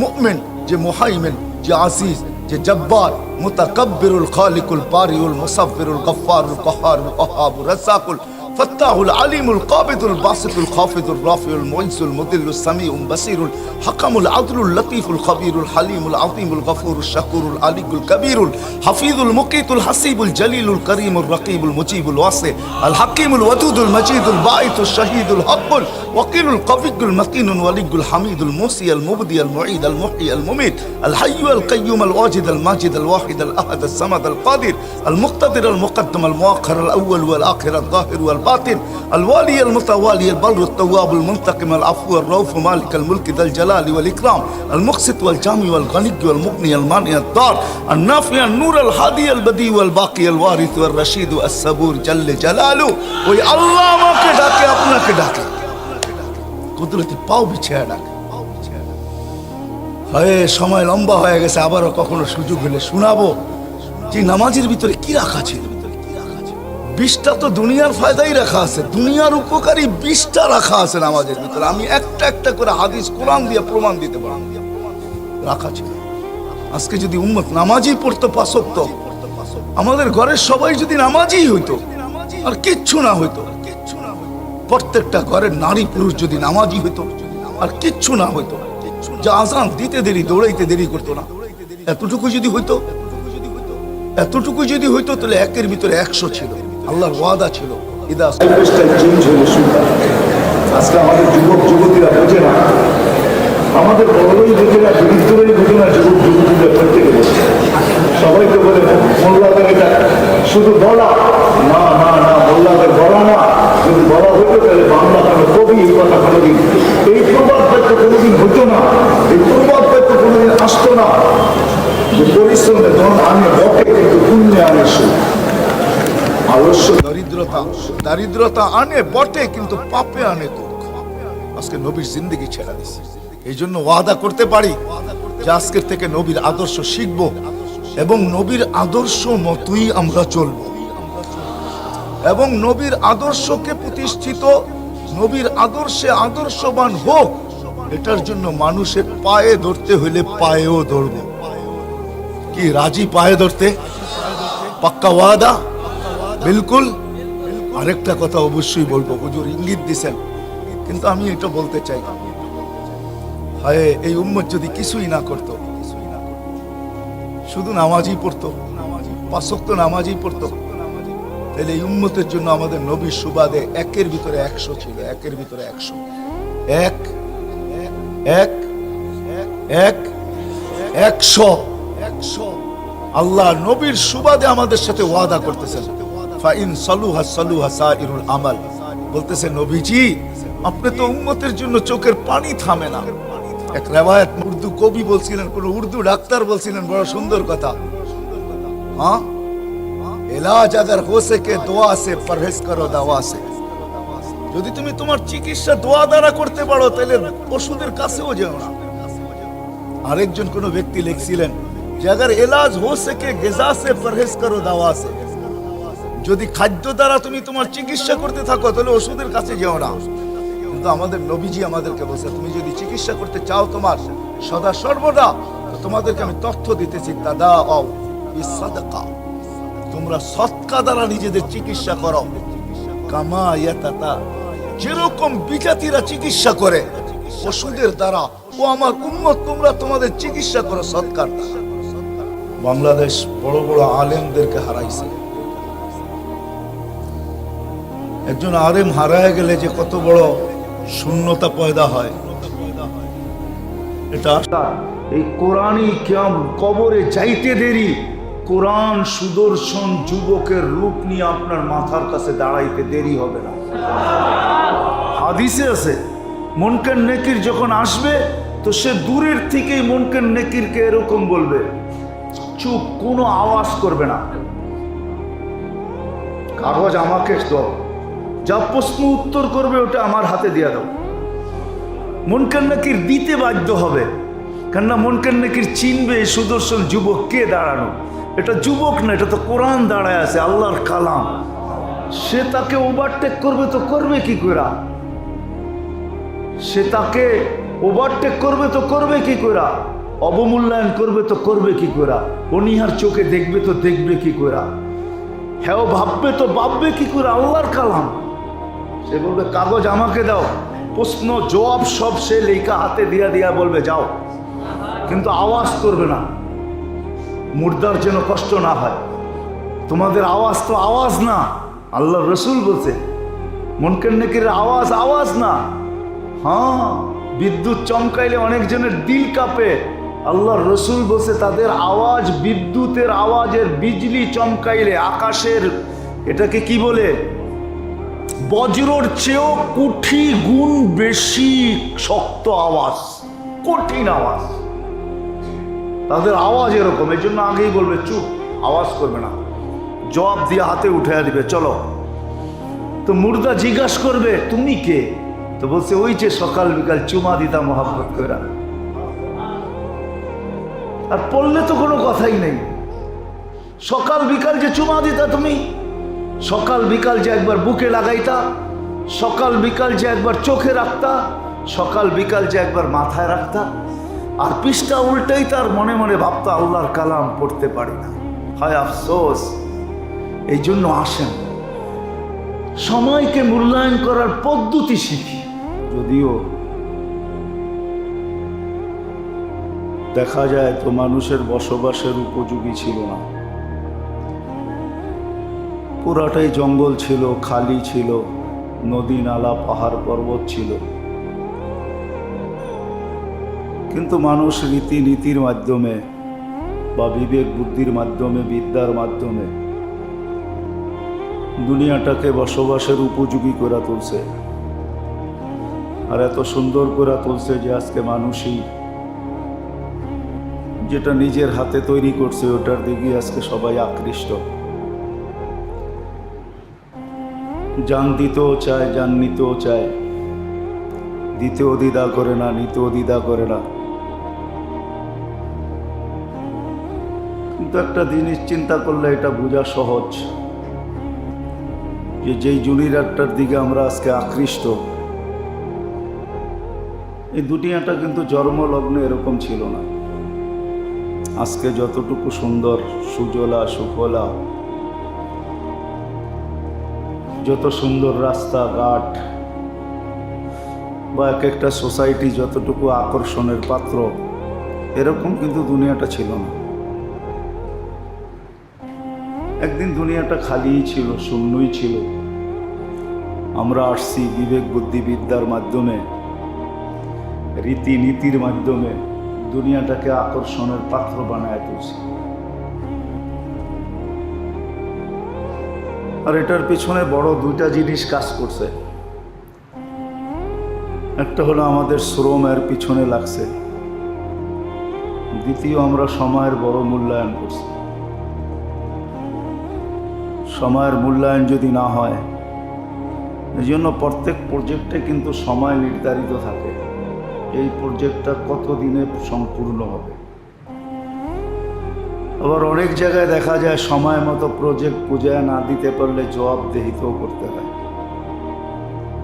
মুমিন যে মুহাইমিন, যে আজিজ, যে জব্বার, মুতাকাব্বিরুল খালিকুল বারিউল মুসাব্বিরুল গফফারুল কাহ্হারুল ওয়াহাবুর রাজ্জাকুল ফাত্তাহুল আলিমুল কাবিদুল বাসিতুল খাফিদুর রাফিউল মুইজুল মুদিল্লুস সামিউল বাসিরুল হাকামুল আদলুল লতীফুল খবীরুল হালিমুল আযীমুল গফুরুল শাকুরুল আলিকুল কবীরুল হাফিজুল মুকিতুল হাসিবুল জলিলুল করিমুল রকিবুল মুজিবুল ওয়াসি আল হাকিমুল ওয়াদুদুল মজিদুল বাঈতুল শাহীদুল হকুল ওয়াকিলুল কবিয়ুল মতিনুল ওয়ালিয়ুল হামিদুল মুসি আল মুবদি আল মুঈদ আল মুহয়ি আল মুমীত আল হাইয়্যু আল কাইয়্যুম আল ওয়াজিদ আল মাজিদ আল ওয়াহিদ আল আহাদ আল সামাদ আল কাদির আল মুক্তাদির আল মুকদ্দম আল মুআখ্খার আল আউয়াল ওয়াল আখির আল যাহির ওয়াল باطن الوالي المتوالي البر التواب المنتقم العفو الرؤوف مالك الملك ذا الجلال والإكرام المقسط والجامع والغني والمغني المانع الضار النافع النور الهادي البديع والباقي الوارث والرشيد الصبور جل جلاله ওই আল্লাহ আমাকে ডাকে, আপনাকে ডাকে, কুদরতি পাও বিছিয়ে ডাকে। হয় সময় লম্বা হয়ে গেছে, আবারও কখনো সুযোগ হলে শোনাবো যে নামাজের ভিতরে কি রাখা ছিল। 20টা তো দুনিয়ার ফায়দাই রাখা আছে, দুনিয়ার উপকারী 20টা রাখা আছে নামাজের ভিতরে। আমি একটা একটা করে হাদিস কোরআন দিয়ে প্রমাণ দিতে পারব, রাখা ছিল। আজকে যদি উম্মত নামাজই পড়তো 5 ওয়াক্ত, আমাদের ঘরের সবাই যদি নামাজই হইতো আর কিচ্ছু না হইতো, প্রত্যেকটা ঘরের নারী পুরুষ যদি নামাজই হইতো আর কিচ্ছু না হইতো, যা আজান দিতে দেরি দৌড়াইতে দেরি করতো না, এতটুকু যদি হইতো, এতটুকু যদি হইতো তাহলে 1-এর ভিতরে 100 ছিল। আল্লাহর ওয়াদা ছিল ইদা লাইফস্টাইল চেঞ্জ হলে সুন্দর। আজকে আমাদের যুবক যুবতীরা বোঝে না, আমাদের বড়ই বোঝে না, দরিদ্রই বোঝে না, যুবক যুবতীরা প্রত্যেকে বোঝে। সবাইকে বলে মোল্লাদের এটা শুধু বলা না, না না মোল্লাদের বলা না, যদি বলা হতো তাহলে বাংলা কোনো কবি এই কথা কোনোদিন, এই প্রবাদ বাক্য কোনোদিন হতো না, এই প্রবাদ বাক্য কোনোদিন আসতো না যে পরিশ্রমে ধন আনে বটে কিন্তু পুণ্যে আনে সুখ। দারিদ্রতা আনে বটে কিন্তু পাপে আনে দুঃখ। আজকে নবীর জিন্দেগি ছেড়ে দিচ্ছে। এই জন্য ওয়াদা করতে পারি যে আজকের থেকে নবীর আদর্শ শিখব এবং নবীর আদর্শ মতোই আমরা চলব এবং নবীর আদর্শকে প্রতিষ্ঠিত, নবীর আদর্শে আদর্শবান হোক, এটার জন্য মানুষের পায়ে ধরতে হইলে পায়েও ধরব। কি রাজি পায়ে ধরতে? পাক্কা ওয়াদা? বিলকুল। আরেকটা কথা অবশ্যই বলবো, হুজুর ইঙ্গিত দিছেন, কিন্তু আমি এটা বলতে চাই, হায় এই উম্মত যদি কিছুই না করতো, শুধু নামাজই পড়তো, 5 ওয়াক্ত নামাজই পড়তো, তাহলে এই উম্মতের জন্য আমাদের নবীর সুবাদে 1-এর ভিতরে 100 ছিল, 1-এর ভিতরে 100, 100 আল্লাহ নবীর সুবাদে আমাদের সাথে ওয়াদা করতেছেন। ফাইন সালুহা সালুহা সাইরুল আমাল, বলতেছে নবীজি আপনি তো উম্মতের জন্য চোখের পানি থামে না। এক রেওয়ায়াত উর্দু কবি বলছিলেন, কোন উর্দু ডাক্তার বলছিলেন, বড় সুন্দর কথা, হ্যাঁ, ইলাজ আগার হো সকে দোয়া সে পরহেজ করো দাওয়া সে। যদি তুমি তোমার চিকিৎসা দোয়া দ্বারা করতে পারো তাহলে ওষুধের কাছেও যেও না। আরেকজন কোন ব্যক্তি লিখছিলেন যে আগার ইলাজ হো সকে গিজা সে পরহেজ করো দাওয়া সে, যদি খাদ্য দ্বারা তুমি তোমার চিকিৎসা করতে থাকো তাহলে ওষুধের কাছে যেও না। কিন্তু আমাদের নবীজি আমাদেরকে বলছে তুমি যদি চিকিৎসা করতে চাও তোমার সদা সর্বদা, তো তোমাদেরকে আমি তথ্য দিতেছি, তাদাউ বিসাদকা, তোমরা সৎকা দ্বারা নিজেদের চিকিৎসা করো, কামা ইয়াতাতা, যেরকম বিজাতিরা চিকিৎসা করে ওষুধের দ্বারা, ও আমার উম্মত তোমরা তোমাদের চিকিৎসা করো সৎকার দ্বারা। বাংলাদেশ বড় বড় আলেমদেরকে হারাইছে। একজন আলেম হারায় গেলে যে কত বড় শূন্যতা পয়দা হয়, এটা এই কোরআনই কিয়াম কবরে যাইতে দেরি, কোরআন সুদর্শন যুবকের রূপ নিয়ে আপনার মাথার কাছে দাঁড়াইতে দেরি হবে না। হাদিসে আছে মুনকার নেকির যখন আসবে তো সে দূরের থেকেই মুনকার নেকিরকে এরকম বলবে, চুপ, কোনো আওয়াজ করবে না, কাগজ আমাকে দাও, যা প্রশ্ন উত্তর করবে ওটা আমার হাতে দিয়ে দাও। মুনকার নাকির দিতে বাধ্য হবে, কেননা মুনকার নাকির চিনবে সুদর্শন যুবক কে দাঁড়ানো। এটা যুবক না, এটা তো কোরআন দাঁড়ায় আছে, আল্লাহর কালাম। সে তাকে ওভারটেক করবে তো করবে কি করে? সে তাকে ওভারটেক করবে তো করবে কি করে? অবমূল্যায়ন করবে তো করবে কি করে? অনিহার চোখে দেখবে তো দেখবে কি করে? হ্যাঁ ভাববে তো ভাববে কি করে? আল্লাহর কালাম। সে বলবে কাগজ আমাকে দাও, প্রশ্ন জবাব সব সে লেখা হাতে দিয়া দিয়া বলবে যাও, কিন্তু আওয়াজ করবে না, মুর্দার যেন কষ্ট না হয়। তোমাদের আওয়াজ তো আওয়াজ না, আল্লাহ রসুল বলছে মুনকার নাকিরের আওয়াজ আওয়াজ না। হ্যাঁ, বিদ্যুৎ চমকাইলে অনেকজনের দিল কাঁপে, আল্লাহর রসুল বলছে তাদের আওয়াজ বিদ্যুতের আওয়াজের, বিজলি চমকাইলে আকাশের, এটাকে কি বলে, বজ্রর চেয়েও কোটি গুণ বেশি শক্ত আওয়াজ, কঠিন আওয়াজ। তাদের আওয়াজ এরকম, এই জন্য আগেই বলবে চুপ, আওয়াজ করবে না, জবাব দিয়ে হাতে উঠে দিবে চলো। তো মুর্দা জিজ্ঞাসা করবে তুমি কে? তো বলছে ওই যে সকাল বিকাল চুমা দিতা মোহাব্বত করে। আর পড়লে তো কোনো কথাই নেই, সকাল বিকাল যে চুমা দিতা তুমি, সকাল বিকাল যে একবার বুকে লাগাইতা, সকাল বিকাল যে একবার চোখে রাখতা, সকাল বিকাল যে একবার মাথায় রাখতা, আর পৃষ্ঠা উল্টাই তার মনে মনে ভাবতা আল্লাহর কালাম পড়তে পারি না, হায় আফসোস। এই জন্য আসেন সময়কে মূল্যায়ন করার পদ্ধতি শিখি। যদিও দেখা যায় তো মানুষের বসবাসের উপযোগী ছিল না, পুরাটাই জঙ্গল ছিল, খালি ছিল, নদী নালা পাহাড় পর্বত ছিল। কিন্তু মানুষ রীতিনীতির মাধ্যমে বা বিবেক বুদ্ধির মাধ্যমে, বিদ্যার মাধ্যমে দুনিয়াটাকে বসবাসের উপযোগী করে তুলছে। আর এত সুন্দর করে তুলছে যে আজকে মানুষই যেটা নিজের হাতে তৈরি করছে ওটার দিকে আজকে সবাই আকৃষ্ট। জান দিতেও চায়, জান নিতেও চায়, দিতেও দ্বিধা করে না, নিতেও দ্বিধা করে না। কিন্তু একটা জিনিস চিন্তা করলে এটা বোঝা সহজ, যে যেই জুনিয়রটার দিকে আমরা আজকে আকৃষ্ট, এই দুনিয়াটা কিন্তু জন্মলগ্নে এরকম ছিল না। আজকে যতটুকু সুন্দর, সুজলা সুফলা, যত সুন্দর রাস্তাঘাট বা এক একটা সোসাইটি যতটুকু আকর্ষণের পাত্র, এরকম কিন্তু দুনিয়াটা ছিল না। একদিন দুনিয়াটা খালিই ছিল, শূন্যই ছিল। আমরা আসছি বিবেক বুদ্ধি বিদ্যার মাধ্যমে, রীতিনীতির মাধ্যমে দুনিয়াটাকে আকর্ষণের পাত্র বানায় তুলছি। আর এটার পিছনে বড় দুইটা জিনিস কাজ করছে। একটা হলো আমাদের শ্রমের পিছনে লাগছে, দ্বিতীয় আমরা সময়ের বড় মূল্যায়ন করছি। সময়ের মূল্যায়ন যদি না হয়, এই জন্য প্রত্যেক প্রজেক্টে কিন্তু সময় নির্ধারিত থাকে, এই প্রজেক্টটা কত দিনে সম্পূর্ণ হবে। আবার অনেক জায়গায় দেখা যায় সময় মতো প্রজেক্ট বুঝায় না দিতে পারলে জবাবদিহিতাও করতে হয়।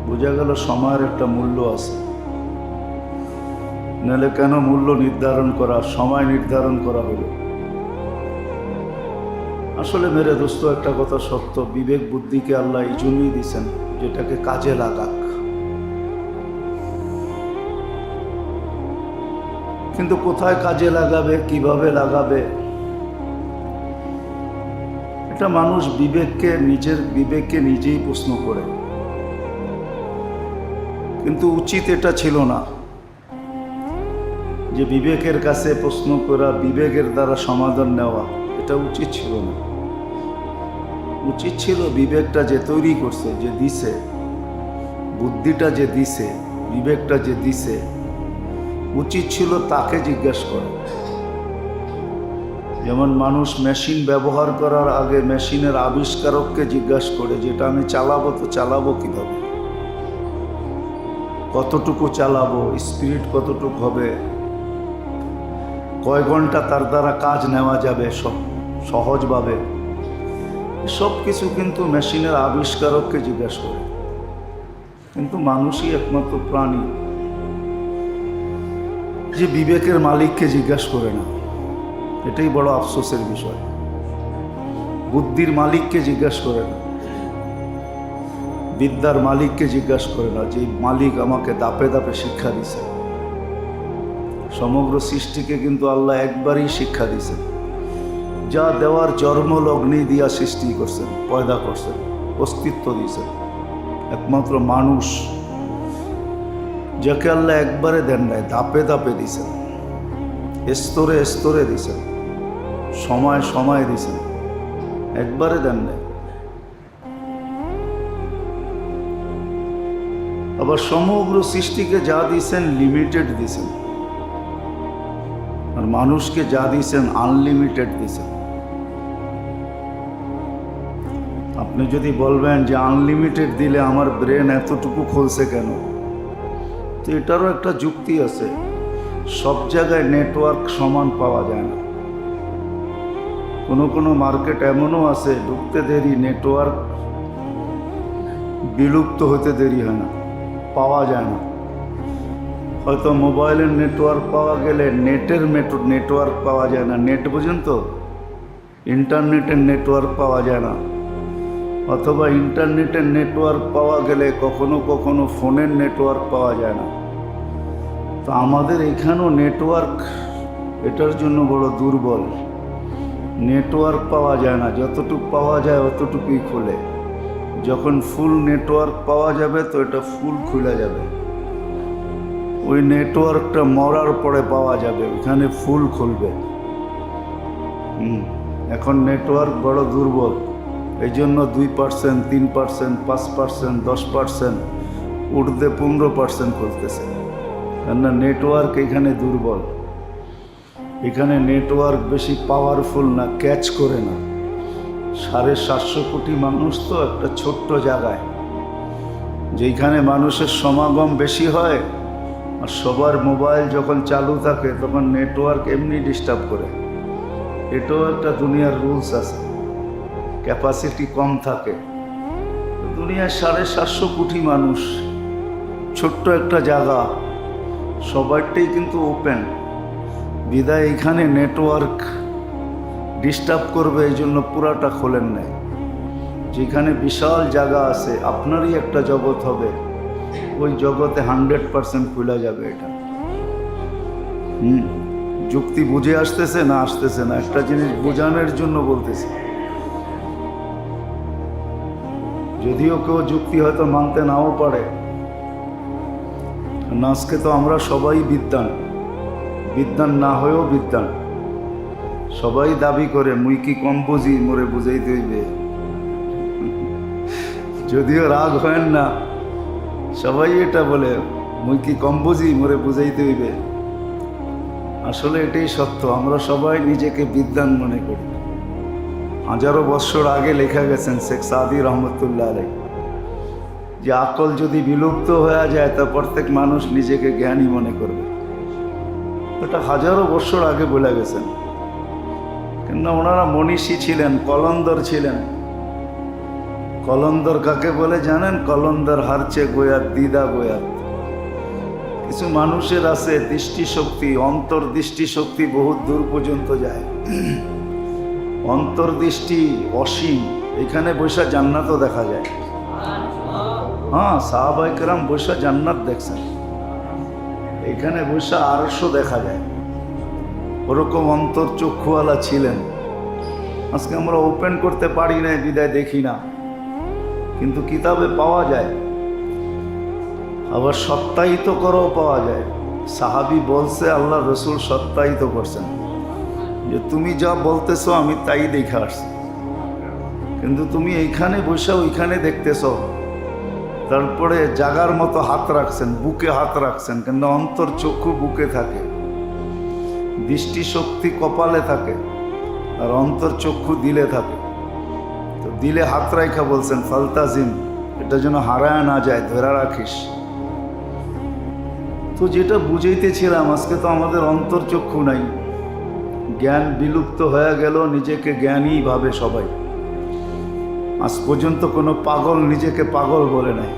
বোঝা গেল সময়ের একটা মূল্য আছে। নাহলে কেন মূল্য নির্ধারণ করা, সময় নির্ধারণ করা হলো? আসলে মেরে দোস্ত, একটা কথা সত্য, বিবেক বুদ্ধিকে আল্লাহ এই জন্যই দিয়েছেন যেটাকে কাজে লাগাক। কিন্তু কোথায় কাজে লাগাবে, কিভাবে লাগাবে, এটা মানুষ নিজের বিবেককে নিজেই প্রশ্ন করে। কিন্তু উচিত এটা ছিল না যে বিবেকের কাছে প্রশ্ন করা, বিবেকের দ্বারা সমাধান নেওয়া, এটা উচিত ছিল না। উচিত ছিল বিবেকটা যে তৈরি করছে, যে দিছে, বুদ্ধিটা যে দিছে, বিবেকটা যে দিছে, উচিত ছিল তাকে জিজ্ঞাসা করা। যেমন মানুষ মেশিন ব্যবহার করার আগে মেশিনের আবিষ্কারককে জিজ্ঞাসা করে, যেটা আমি চালাবো তো চালাবো কিভাবে, কতটুকু চালাবো, স্পিড কতটুকু হবে, কয় ঘন্টা তার দ্বারা কাজ নেওয়া যাবে সহজভাবে, সব কিছু কিন্তু মেশিনের আবিষ্কারককে জিজ্ঞাসা করে। কিন্তু মানুষই একমাত্র প্রাণী যে বিবেকের মালিককে জিজ্ঞাসা করে না। এটাই বড় আফসোসের বিষয়। বুদ্ধির মালিককে জিজ্ঞাসা করে না, বিদ্যার মালিককে জিজ্ঞাসা করে না, যে মালিক আমাকে দাপে দাপে শিক্ষা দিছে। সমগ্র সৃষ্টিকে কিন্তু আল্লাহ একবারই শিক্ষা দিয়েছেন, যা দেওয়ার জন্মলগ্নে দিয়া সৃষ্টি করছেন, পয়দা করছেন, অস্তিত্ব দিয়েছেন। একমাত্র মানুষ, যাকে আল্লাহ একবারে দেন নাই, দাপে দাপে দিয়েছেন, স্তরে স্তরে দিয়েছেন, সময় সময় দিয়েছেন, একবারে দেন নাই। আবার সমগ্র সৃষ্টিকে যা দিয়েছেন লিমিটেড দিয়েছেন, আর মানুষকে যা দিয়েছেন আনলিমিটেড দিয়েছেন। আপনি যদি বলবেন যে আনলিমিটেড দিলে আমার ব্রেন এতটুকু খুলছে কেন, তো এটারও একটা যুক্তি আছে। সব জায়গায় নেটওয়ার্ক সমান পাওয়া যায় না। কোনো মার্কেট এমনও আছে ঢুকতে দেরি, নেটওয়ার্ক বিলুপ্ত হতে দেরি হয় না, পাওয়া যায় না। হয়তো মোবাইলের নেটওয়ার্ক পাওয়া গেলে নেটের নেটওয়ার্ক পাওয়া যায় না, নেট বুঝেন তো, ইন্টারনেটের নেটওয়ার্ক পাওয়া যায় না। অথবা ইন্টারনেটের নেটওয়ার্ক পাওয়া গেলে কখনো কখনো ফোনের নেটওয়ার্ক পাওয়া যায় না। তো আমাদের এখানেও নেটওয়ার্ক এটার জন্য বড় দুর্বল। নেটওয়ার্ক পাওয়া যায় না, যতটুকু পাওয়া যায় অতটুকুই খোলে। যখন ফুল নেটওয়ার্ক পাওয়া যাবে তো এটা ফুল খুলে যাবে। ওই নেটওয়ার্কটা মরার পরে পাওয়া যাবে, ওখানে ফুল খুলবে। এখন নেটওয়ার্ক বড় দুর্বল, এই জন্য 2%, 3%, 5%, 10%, উঠতে 15% খুলতেছে। কেননা নেটওয়ার্ক এখানে দুর্বল। এখানে নেটওয়ার্ক বেশি পাওয়ারফুল না, ক্যাচ করে না। 750 কোটি মানুষ তো একটা ছোট্ট জায়গায়, যেখানে মানুষের সমাগম বেশি হয় আর সবার মোবাইল যখন চালু থাকে তখন নেটওয়ার্ক এমনি ডিস্টার্ব করে। এটাও একটা দুনিয়ার রুলস আছে, ক্যাপাসিটি কম থাকে। দুনিয়ার 750 কোটি মানুষ, ছোট্ট একটা জায়গা, সবারটাই কিন্তু ওপেন। বিদায় এখানে নেটওয়ার্ক ডিস্টার্ব করবে, এই জন্য পুরাটা খোলেন নাই। যেখানে বিশাল জায়গা আছে, আপনারই একটা জগৎ হবে, ওই জগতে 100% খোলা যাবে। এটা যুক্তি বুঝে আসতেছে না? আসতেছে না? একটা জিনিস বোঝানোর জন্য বলতেছি। যদিও কেউ যুক্তি হয়তো মানতে নাও পারে। আজকে তো আমরা সবাই বিদ্বান, বিদ্বান না হয়েও বিদ্বান। সবাই দাবি করে মুই কি কম বুঝি, মোরে বুঝাইতে হইবে। যদিও রাগ হয় না, সবাই এটা বলে মুই কি কম বুঝি, মোরে বুঝাইতে হইবে। আসলে এটাই সত্য, আমরা সবাই নিজেকে বিদ্বান মনে করি। হাজারো বৎসর আগে লেখা গেছেন শেখ সাদি রহমতুল্লাহ আলাইহি, যে আকল যদি বিলুপ্ত হয়ে যায় তা প্রত্যেক মানুষ নিজেকে জ্ঞানী মনে করবে। এটা হাজারো বৎসর আগে বলে গেছেন। কিন্তু ওনারা মনীষী ছিলেন, কলন্দর ছিলেন। কলন্দর কাকে বলে জানেন? কলন্দর হারচে গোয়াত দিদা গোয়াত। কিছু মানুষের আছে দৃষ্টিশক্তি, অন্তর্দৃষ্টি শক্তি বহুত দূর পর্যন্ত যায়। অন্তর্দৃষ্টি অসীম। এখানে বৈশা জান্নাতও দেখা যায়। হ্যাঁ, সাহাবায়ে কেরাম বৈশা জান্নাত দেখছেন। এখানে বৈশা আরশও দেখা যায়। ওরকম অন্তর্চক্ষুওয়ালা ছিলেন। আজকে আমরা ওপেন করতে পারি না, বিদায় দেখি না, কিন্তু কিতাবে পাওয়া যায়। আবার সত্যায়িত করেও পাওয়া যায়। সাহাবী বলছে, আল্লাহ রসুল সত্যায়িত করছেন যে তুমি যা বলতেছো আমি তাই দেখে আসছি, কিন্তু তুমি এইখানে বসে ওইখানে দেখতেছ। তারপরে জাগার মতো হাত রাখছেন, বুকে হাত রাখছেন, কিন্তু অন্তর চক্ষু বুকে থাকে, দৃষ্টিশক্তি কপালে থাকে, আর অন্তর চক্ষু দিলে থাকে। তো দিলে হাত রাখা বলছেন ফালতাজিম, এটা যেন হারায় না যায়, ধরে রাখিস। তো যেটা বুঝাইতেছিলাম, আজকে তো আমাদের অন্তর্চক্ষু নাই, জ্ঞান বিলুপ্ত হয়ে গেল, নিজেকে জ্ঞানী ভাবে সবাই। আজ পর্যন্ত কোনো পাগল নিজেকে পাগল বলে নাই।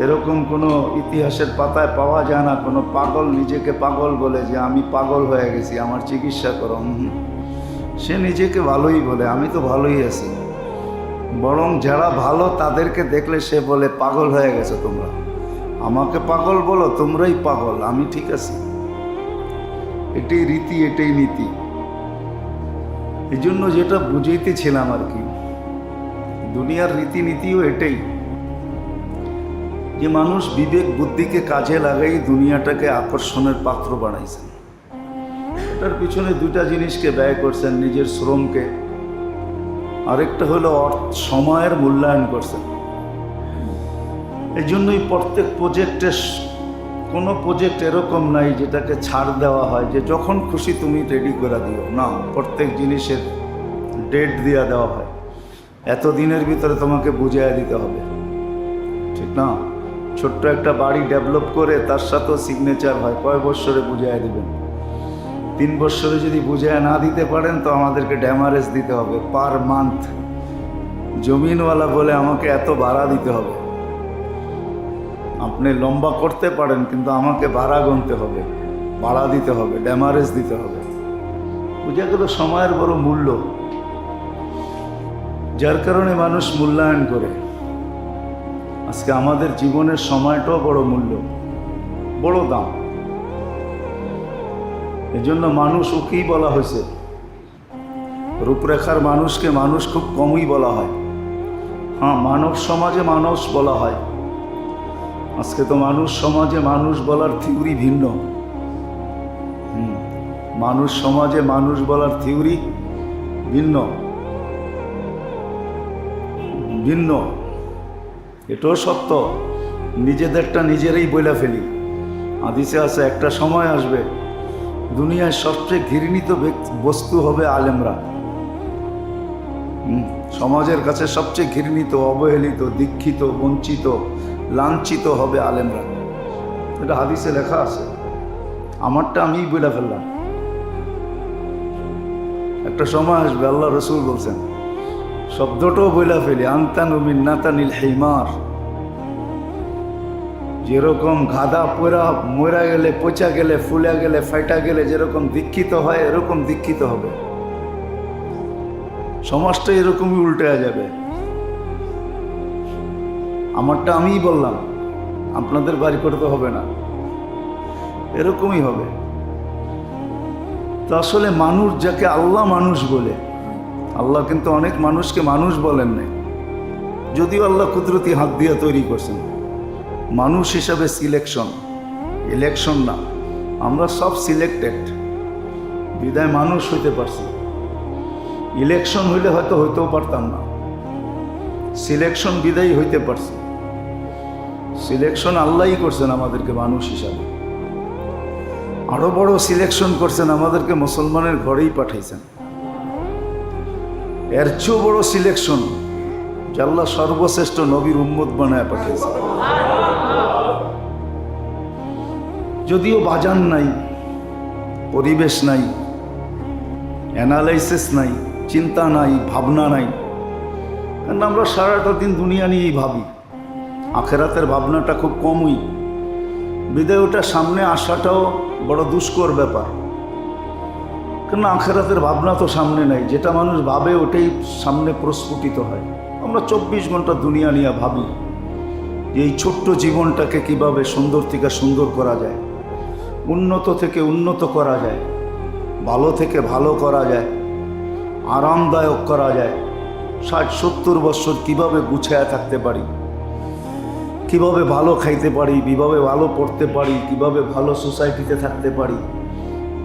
এরকম কোনো ইতিহাসের পাতায় পাওয়া যায় না কোনো পাগল নিজেকে পাগল বলে যে আমি পাগল হয়ে গেছি, আমার চিকিৎসা করো। সে নিজেকে ভালোই বলে, আমি তো ভালোই আছি। বরং যারা ভালো তাদেরকে দেখলে সে বলে পাগল হয়ে গেছে তোমরা, আমাকে পাগল বলো, তোমরাই পাগল, আমি ঠিক আছি। এটাই রীতি, এটাই নীতি। এই জন্য যেটা বুঝাইতেছিলাম আর কি, দুনিয়ার রীতিনীতিও এটাই, যে মানুষ বিবেক বুদ্ধিকে কাজে লাগাই দুনিয়াটাকে আকর্ষণের পাত্র বানাইছেন। এটার পিছনে দুইটা জিনিসকে ব্যয় করছেন, নিজের শ্রমকে, আরেকটা হলো সময়ের মূল্যায়ন করছেন। এই জন্যই প্রত্যেক প্রজেক্টে, কোনো প্রজেক্ট এরকম নাই যেটাকে ছাড় দেওয়া হয় যে যখন খুশি তুমি রেডি করে দিও, না, প্রত্যেক জিনিসের ডেট দিয়ে দেওয়া হয়, এত দিনের ভিতরে তোমাকে বুঝিয়ে দিতে হবে, ঠিক না? ছোট্ট একটা বাড়ি ডেভেলপ করে তার সাথেও সিগনেচার হয়, কয় বৎসরে বুঝিয়ে দেবেন। 3 বৎসরে যদি বুঝিয়ে না দিতে পারেন তো আমাদেরকে ড্যামারেজ দিতে হবে পার মান্থ। জমিনওয়ালা বলে আমাকে এত ভাড়া দিতে হবে। আপনি লম্বা করতে পারেন কিন্তু আমাকে ভাড়া গুনতে হবে, ভাড়া দিতে হবে, ড্যামারেজ দিতে হবে। বুঝা গেল সময়ের বড় মূল্য, যার কারণে মানুষ মূল্যায়ন করে। আজকে আমাদের জীবনের সময়টাও বড় মূল্য, বড় দাম। এজন্য মানুষ ওকেই বলা হয়েছে, রূপরেখার মানুষকে মানুষ খুব কমই বলা হয়। হ্যাঁ, মানব সমাজে মানুষ বলা হয়। আজকে তো মানুষ সমাজে মানুষ বলার থিওরি ভিন্ন। মানুষ সমাজে মানুষ বলার থিওরি ভিন্ন ভিন্ন। এটাও সত্য, নিজেদেরটা নিজেরাই বইলা ফেলি। হাদিসে আছে একটা সময় আসবে দুনিয়ায় সবচেয়ে ঘৃণিত বস্তু হবে আলেমরা। সমাজের কাছে সবচেয়ে ঘৃণিত, অবহেলিত, দীক্ষিত, বঞ্চিত, লাঞ্ছিত হবে আলেমরা। এটা হাদিসে লেখা আছে, আমারটা আমিই বলে ফেললাম। একটা সময় আসবে আল্লাহ রসুল বলছেন, শব্দটাও বইলা ফেলি, আনতানু মিন নাতানিল হিমার। যেরকম গাধা পোড়া মরা গেলে, পচা গেলে, ফুলে গেলে, ফাইটা গেলে যেরকম দীক্ষিত হয়, এরকম দীক্ষিত হবে। সমাজটা এরকমই উল্টে যাবে। আমারটা আমিই বললাম, আপনাদের বাড়ি করতে হবে না, এরকমই হবে। তো আসলে মানুষ যাকে আল্লাহ মানুষ বলে, আল্লাহ কিন্তু অনেক মানুষকে মানুষ বলেন নাই, যদিও আল্লাহ কুদরতি হাত দিয়ে তৈরি করছেন। মানুষ হিসাবে সিলেকশন, ইলেকশন না, আমরা সব সিলেক্টেড বিদায় মানুষ হইতে পারছি। ইলেকশন হইলে হয়তো হইতেও পারতাম না, সিলেকশন বিদায়ী হইতে পারছি। সিলেকশন আল্লাহই করছেন আমাদেরকে মানুষ হিসাবে। আরো বড় সিলেকশন করছেন, আমাদেরকে মুসলমানের ঘরেই পাঠাইছেন। এর চেয়েও বড় সিলেকশন যে আল্লাহ সর্বশ্রেষ্ঠ নবীর উম্মত বানায় পাঠিয়েছেন। যদিও বাজান নাই, পরিবেশ নাই, অ্যানালাইসিস নাই, চিন্তা নাই, ভাবনা নাই, কারণ আমরা সারাটা দিন দুনিয়া নিয়েই ভাবি। আখেরাতের ভাবনাটা খুব কমই, বিদায় ওটা সামনে আসাটাও বড় দুষ্কর ব্যাপার। কেন আখেরাতের ভাবনা তো সামনে নাই, যেটা মানুষ ভাবে ওটাই সামনে প্রস্ফুটিত হয়। আমরা 24 ঘন্টা দুনিয়া নিয়ে ভাবি যে এই ছোট্ট জীবনটাকে কিভাবে সুন্দর থেকে সুন্দর করা যায়, উন্নত থেকে উন্নত করা যায়, ভালো থেকে ভালো করা যায়, আরামদায়ক করা যায়। 60-70 বছর কিভাবে গুছায়া থাকতে পারি, কিভাবে ভালো খাইতে পারি, কিভাবে ভালো পড়তে পারি, কিভাবে ভালো সোসাইটিতে থাকতে পারি,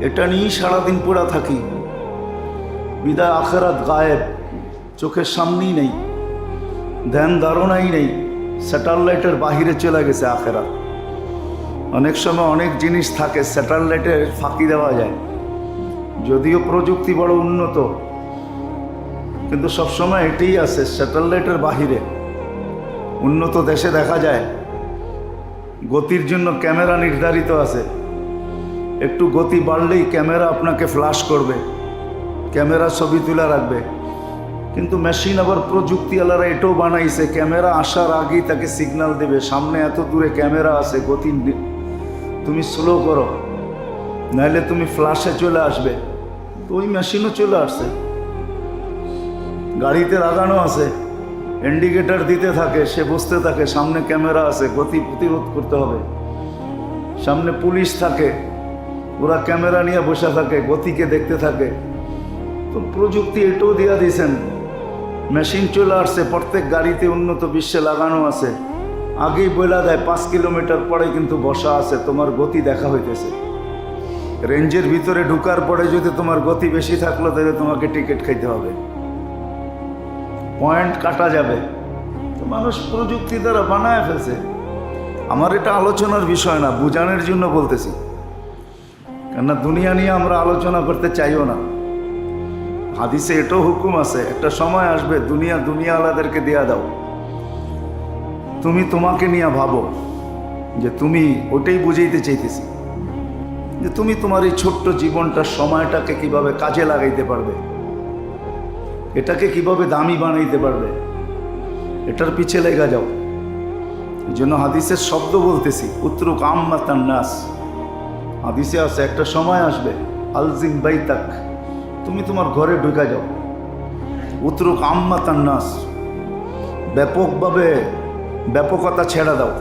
এটা নিয়েই সারাদিন পড়া থাকি। বিদায় আখেরাত গায়েব, চোখের সামনেই নেই, ধ্যান ধারণাই নেই, স্যাটেলাইটের বাহিরে চলে গেছে আখেরাত। অনেক সময় অনেক জিনিস থাকে স্যাটেলাইটে ফাঁকি দেওয়া যায়, যদিও প্রযুক্তি বড় উন্নত, কিন্তু সবসময় এটাই আছে স্যাটেলাইটের বাহিরে। উন্নত দেশে দেখা যায় গতির জন্য ক্যামেরা নির্ধারিত আছে, একটু গতি বাড়লেই ক্যামেরা আপনাকে ফ্ল্যাশ করবে, ক্যামেরা ছবি তুলে রাখবে। কিন্তু মেশিন আবার প্রযুক্তিওয়ালারা এটাও বানাইছে, ক্যামেরা আসার আগেই তাকে সিগন্যাল দেবে, সামনে এত দূরে ক্যামেরা আছে, গতি তুমি স্লো করো, নাহলে তুমি ফ্ল্যাশে চলে আসবে। তো ওই মেশিনও চলে আসছে, গাড়িতে লাগানো আছে, ইন্ডিকেটর দিতে থাকে, সে বসতে থাকে, সামনে ক্যামেরা আছে, গতি প্রতিরোধ করতে হবে। সামনে পুলিশ থাকে, ওরা ক্যামেরা নিয়ে বসে থাকে, গতিকে দেখতে থাকে। তো প্রযুক্তি এটাও দিয়া দিয়েছেন, মেশিন চলে আসছে, প্রত্যেক গাড়িতে উন্নত বিশ্বে লাগানো আছে, আগেই বলে দেয় 5 কিলোমিটার পরে কিন্তু বসা আছে, তোমার গতি দেখা হইতেছে। রেঞ্জের ভিতরে ঢুকার পরে যদি তোমার গতি বেশি থাকলো তাহলে তোমাকে টিকিট খাইতে হবে, পয়েন্ট কাটা যাবে। তো মানুষ প্রযুক্তি দ্বারা বানায় ফেলছে। আমার এটা আলোচনার বিষয় না, বুঝানোর জন্য বলতেছি, কেননা দুনিয়া নিয়ে আমরা আলোচনা করতে চাইও না। হাদিসে এটাও হুকুম আছে, একটা সময় আসবে দুনিয়াওয়ালাদেরকে দিয়া দাও, তুমি তোমাকে নিয়ে ভাবো, যে তুমি ওটাই বুঝাইতে চাইতেছি, যে তুমি তোমার এই ছোট্ট জীবনটার সময়টাকে কিভাবে কাজে লাগাইতে পারবে, এটাকে কিভাবে দামি বানাইতে পারবে, এটার পিছে লেগে যাও। এই জন্য হাদিসের শব্দ বলতেছি, উতরুক আম্মাতান নাস। হাদিসে আছে একটা সময় আসবে, আলজিম বাইতাক, তুমি তোমার ঘরে ঢুকে যাও, উতরুক আম্মাতান নাস, ব্যাপকভাবে ব্যাপকতা ছেড়ে দাও,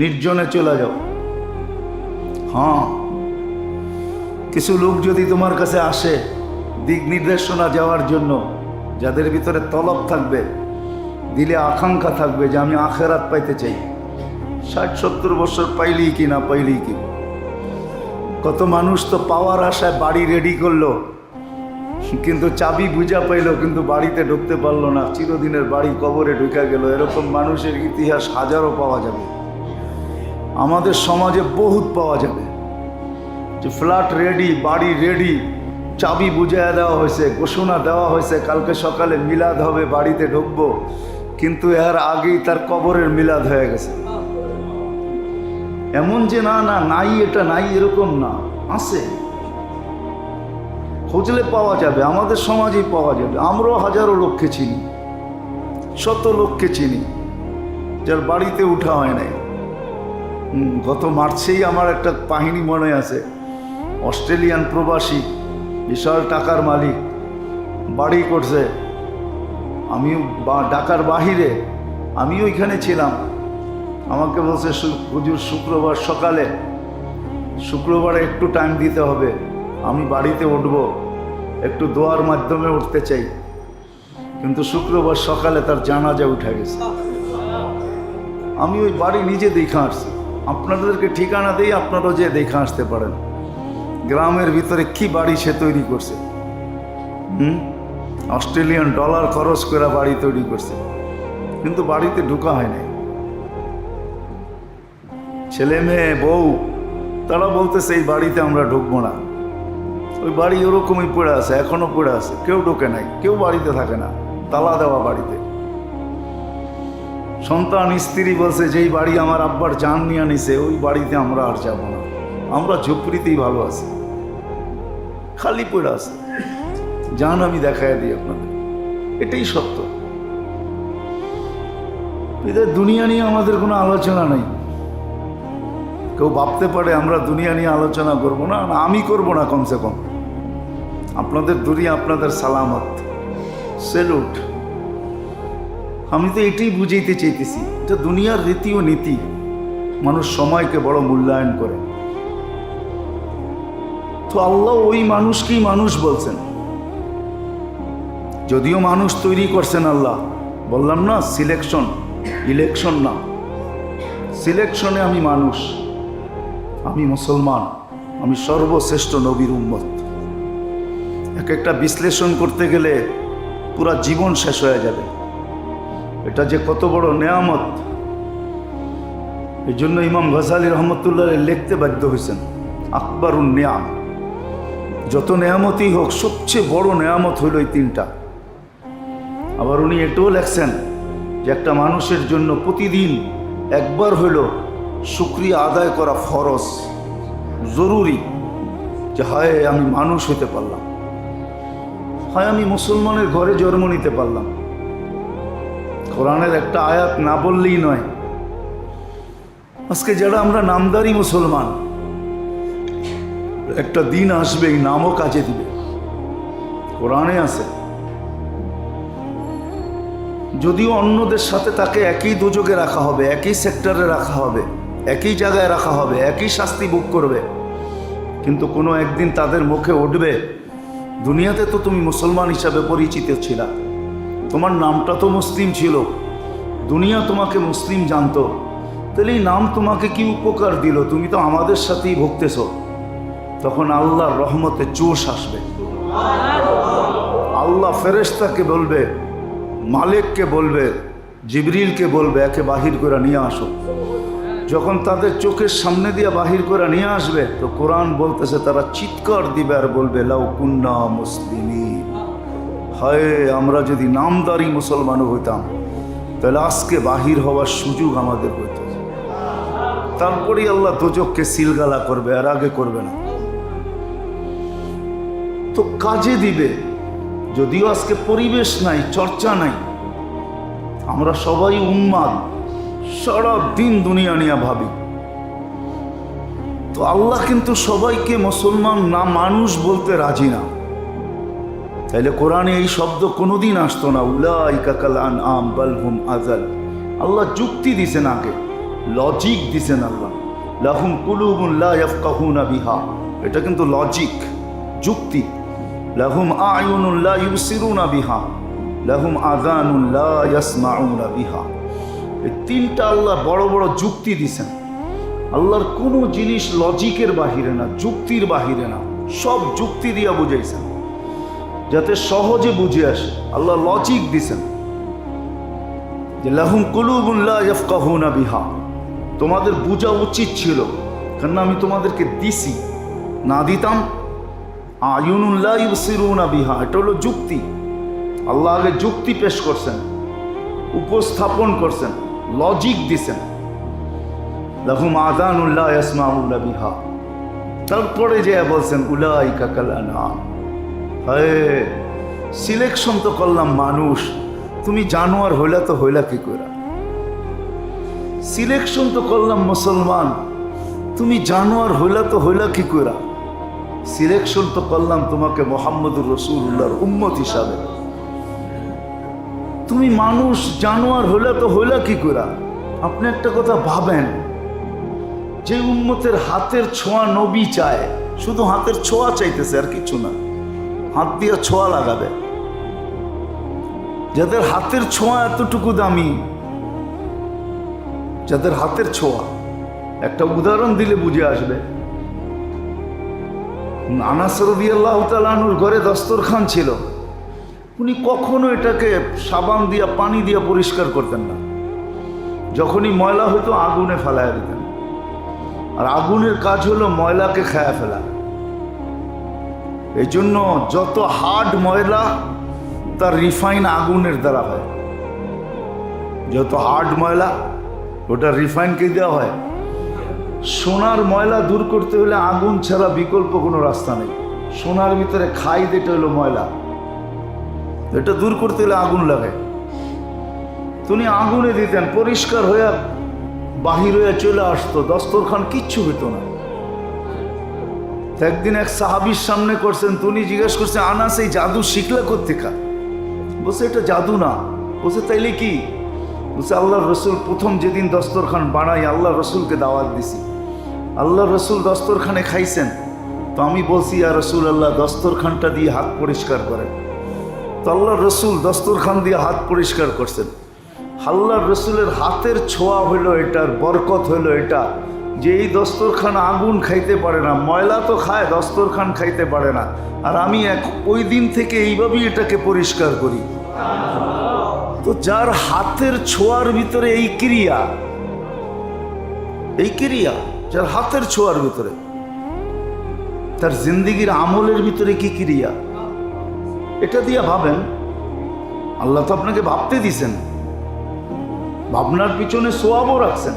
নির্জনে চলে যাও। হ্যাঁ, কিছু লোক যদি তোমার কাছে আসে দিক নির্দেশনা যাওয়ার জন্য, যাদের ভিতরে তলব থাকবে, দিলে আকাঙ্ক্ষা থাকবে যে আমি আখেরাত পাইতে চাই, 60-70 বছর পাইলেই কি না পাইলেই কি। কত মানুষ তো পাওয়ার আশায় বাড়ি রেডি করলো, কিন্তু চাবি বুঝা পাইলো, কিন্তু বাড়িতে ঢুকতে পারলো না, চিরদিনের বাড়ি কবরে ঢুকে গেল। এরকম মানুষের ইতিহাস হাজারো পাওয়া যাবে, আমাদের সমাজে বহুত পাওয়া যাবে, যে ফ্ল্যাট রেডি, বাড়ি রেডি, চাবি বুঝাইয়া দেওয়া হয়েছে, ঘোষণা দেওয়া হয়েছে কালকে সকালে মিলাদ হবে, বাড়িতে ঢুকবো, কিন্তু এর আগেই তার কবরের মিলাদ হয়ে গেছে। এমন যে না না নাই, এটা নাই এরকম না, আছে, খুঁজলে পাওয়া যাবে, আমাদের সমাজেই পাওয়া যাবে। আমরাও হাজারো লোককে চিনি, শত লোককে চিনি যার বাড়িতে উঠা হয় নাই। গত মার্চেই আমার একটা কাহিনী মনে আছে। অস্ট্রেলিয়ান প্রবাসী, বিশাল টাকার মালিক, বাড়ি করছে, আমিও ঢাকার বাহিরে, আমিও ওইখানে ছিলাম। আমাকে বলছে হুজুর শুক্রবার সকালে, শুক্রবারে একটু টাইম দিতে হবে, আমি বাড়িতে উঠব, একটু দোয়ার মাধ্যমে উঠতে চাই। কিন্তু শুক্রবার সকালে তার জানাজা উঠে গেছে। আমি ওই বাড়ি নিজে দেখে আসছি, আপনাদেরকে ঠিকানা দিই, আপনারাও যে দেখে আসতে পারেন। গ্রামের ভিতরে কি বাড়ি সে তৈরি করছে, অস্ট্রেলিয়ান ডলার খরচ করে বাড়ি তৈরি করছে, কিন্তু বাড়িতে ঢোকা হয় নাই। ছেলে মেয়ে বউ তারা বলতেছে এই বাড়িতে আমরা ঢুকবো না। ওই বাড়ি ওরকমই পড়ে আছে, এখনো পড়ে আছে, কেউ ঢোকে নাই, কেউ বাড়িতে থাকে না, তালা দেওয়া বাড়িতে। সন্তান স্ত্রী বলছে যেই বাড়ি আমার আব্বার জান নিয়ে নিছে ওই বাড়িতে আমরা আর যাব না, আমরা ঝুপড়িতেই ভালো আছি, খালি পড়ে আছে। জান আমি দেখাই দিই আপনাদের, এটাই সত্য। এদের দুনিয়া নিয়ে আমাদের কোনো আলোচনা নেই। কেউ ভাবতে পারে আমরা দুনিয়া নিয়ে আলোচনা করব না, না আমি করব না, কমসে কম আপনাদের দুনিয়া আপনাদের সালামত, সেলুট। আমি তো এটাই বুঝাইতে চাইতেছি, এটা দুনিয়ার রীতি ও নীতি। মানুষ সময়কে বড় মূল্যায়ন করে, তো আল্লাহ ওই মানুষকেই মানুষ বলছেন। যদিও মানুষ তৈরি করছেন আল্লাহ, বললাম না সিলেকশন, ইলেকশন না, সিলেকশনে আমি মানুষ, আমি মুসলমান, আমি সর্বশ্রেষ্ঠ নবীর উম্মত। এক একটা বিশ্লেষণ করতে গেলে পুরা জীবন শেষ হয়ে যাবে। এটা যে কত বড় নেয়ামত, এই জন্য ইমাম গজালি রহমতুল্লাহ লিখতে বাধ্য হয়েছেন আকবরুন নিয়াম। যত নেয়ামতই হোক সবচেয়ে বড় নেয়ামত হইল এই তিনটা। আবার উনি এটাও লেখছেন যে একটা মানুষের জন্য প্রতিদিন একবার হইল শুকরিয়া আদায় করা ফরজ, জরুরি, যে হায় আমি মানুষ হইতে পারলাম, হায় আমি মুসলমানের ঘরে জন্ম নিতে পারলাম। কোরআনের একটা আয়াত না বললেই নয়। আজকে যারা আমরা নামদারি মুসলমান, একটা দিন আসবে এই নামও কাজে দিবে, কোরআনে আছে। যদিও অন্যদের সাথে তাকে একই দুযোগে রাখা হবে, একই সেক্টরে রাখা হবে, একই জায়গায় রাখা হবে, একই শাস্তি ভোগ করবে, কিন্তু কোনো একদিন তাদের মুখে উঠবে, দুনিয়াতে তো তুমি মুসলমান হিসাবে পরিচিত ছিলা, তোমার নামটা তো মুসলিম ছিল, দুনিয়া তোমাকে মুসলিম জানতো, তাহলে এই নাম তোমাকে কি উপকার দিল, তুমি তো আমাদের সাথেই ভুগতেছ। তখন আল্লাহর রহমতে জোশ আসবে। আল্লাহ ফেরেশতাকে বলবে, মালিককে বলবে, জিবরিলকে বলবে, একে বাহির করে নিয়ে আসো। যখন তাদের চোখের সামনে দিয়ে বাহির করে নিয়ে আসবে, তো কোরআন বলতেছে তারা চিৎকার দিবে আর বলবে লাউ কুন্না মুসলিমিন, হায় আমরা যদি নামদারি মুসলমান হইতাম তাহলে আজকে বাহির হওয়ার সুযোগ আমাদের হইত। তারপরেই আল্লাহ দোজখকে সিলগালা করবে, আর আগে করবে না। তো কাজে দিবে। যদিও আজকে পরিবেশ নাই, চর্চা নাই, আমরা সবাই উন্মাদ, সারা দিন দুনিয়া নিয়ে ভাবি, তো আল্লাহ কিন্তু সবাইকে মুসলমান না মানুষ বলতে রাজি না। তাইলে কোরআনে এই শব্দ কোনোদিন আসতো না, উলাইকা কাল আনআম বাল হুম আযাল। আল্লাহ যুক্তি দিছেন, আগে লজিক দিছেন। আল্লাহ লাহুম কুলুবুন লা ইয়াফকাহুনা বিহা, এটা কিন্তু লজিক, যুক্তি। লাহুম আয়ুনুন লা ইউবসিরুনা বিহা, লাহুম আযানুন লা ইয়াসমাউনা বিহা। এই তিনটা আল্লাহ বড় বড় যুক্তি দিছেন। আল্লাহর কোনো জিনিস লজিকের বাহিরে না, যুক্তির বাহিরে না, সব যুক্তি দিয়া বুঝাইছেন যাতে সহজে বুঝে আসে। আল্লাহ লজিক দিছেন যে লাহুম কুলুবুন লা ইয়াফকাহুনা বিহা, তোমাদের বোঝা উচিত ছিল, কারণ আমি তোমাদেরকে দিছি, না দিতাম। আয়ুনুন লা ইউবসিরুনা বিহা, এটা হলো যুক্তি। আল্লাহ আগে যুক্তি পেশ করছেন, উপস্থাপন করছেন, লজিক দিছেন। লাহুম আযানুন লা ইয়াসমাউনা বিহা। তারপরে যে বলছেন উলাইকা কাল আনআম। হায়, সিলেকশন তো করলাম মানুষ, তুমি জানোয়ার হইলা তো হইলা কি করে? সিলেকশন তো করলাম মুসলমান, তুমি জানোয়ার হইলা তো হইলা কি করে? সিলেকশন তো করলাম তোমাকে মুহাম্মদুর রাসূলুল্লাহর উম্মত হিসাবে, তুমি মানুষ জানোয়ার হইলা তো হইলা কি করে? আপনি একটা কথা ভাবেন, যে উম্মতের হাতের ছোঁয়া নবী চায়, শুধু হাতের ছোঁয়া চাইতেছে আর কিছু না, হাত দিয়ে ছোঁয়া লাগাবে। যাদের হাতের ছোঁয়া এতটুকু দামি, যাদের হাতের ছোঁয়া, একটা উদাহরণ দিলে বুঝে আসবে। আনাস রাদিয়াল্লাহু তাআলা আনহুর ঘরে দস্তরখান ছিল, উনি কখনো এটাকে সাবান দিয়া পানি দিয়া পরিষ্কার করতেন না। যখনই ময়লা হতো আগুনে ফেলায় দিতেন, আর আগুনের কাজ হলো ময়লাকে খেয়ে ফেলা। এই জন্য যত হার্ড ময়লা তার রিফাইন আগুনের দ্বারা হয়। যত হার্ড ময়লা ওটা রিফাইনকে দেওয়া হয়। সোনার ময়লা দূর করতে হলে আগুন ছাড়া বিকল্প কোনো রাস্তা নেই। সোনার ভিতরে খাই যেটা হলো ময়লা, এটা দূর করতে হলে আগুন লাগে। তিনি আগুনে দিতেন, পরিষ্কার হয়ে বাহির হয়ে চলে আসতো, দস্তরখান কিচ্ছু হতো না। একদিন এক সাহাবীর সামনে করছেন, তিনি জিজ্ঞেস করছেন, আনাস এই জাদু শিখলা কোত্থেকে? বলছে এটা জাদু না। বলছে তাইলে কি? বলছে আল্লাহ রসুল প্রথম যেদিন দস্তরখান বানাই আল্লাহ রসুলকে দাওয়াত দিছি, আল্লাহ রসুল দস্তরখানে খাইছেন, তো আমি বলছি ইয়া রসুল আল্লাহ দস্তরখানটা দিয়ে হাত পরিষ্কার করেন। তো আল্লাহ রসুল দস্তরখান দিয়ে হাত পরিষ্কার করছেন। আল্লাহ রসুলের হাতের ছোঁয়া হইল এটার বরকত হইল এটা, যে এই দস্তরখান আগুন খাইতে পারে না, ময়লা তো খায়, দস্তরখান খাইতে পারে না। আর আমি ওই দিন থেকে এইভাবেই এটাকে পরিষ্কার করি। তো যার হাতের ছোঁয়ার ভিতরে এই ক্রিয়া, যার হাতের ছোঁয়ার ভিতরে, তার জিন্দিগির আমলের ভিতরে কি ক্রিয়া, এটা দিয়ে ভাবেন। আল্লাহ তো আপনাকে ভাবতে দিছেন, ভাবনার পিছনে সোয়াবও রাখছেন।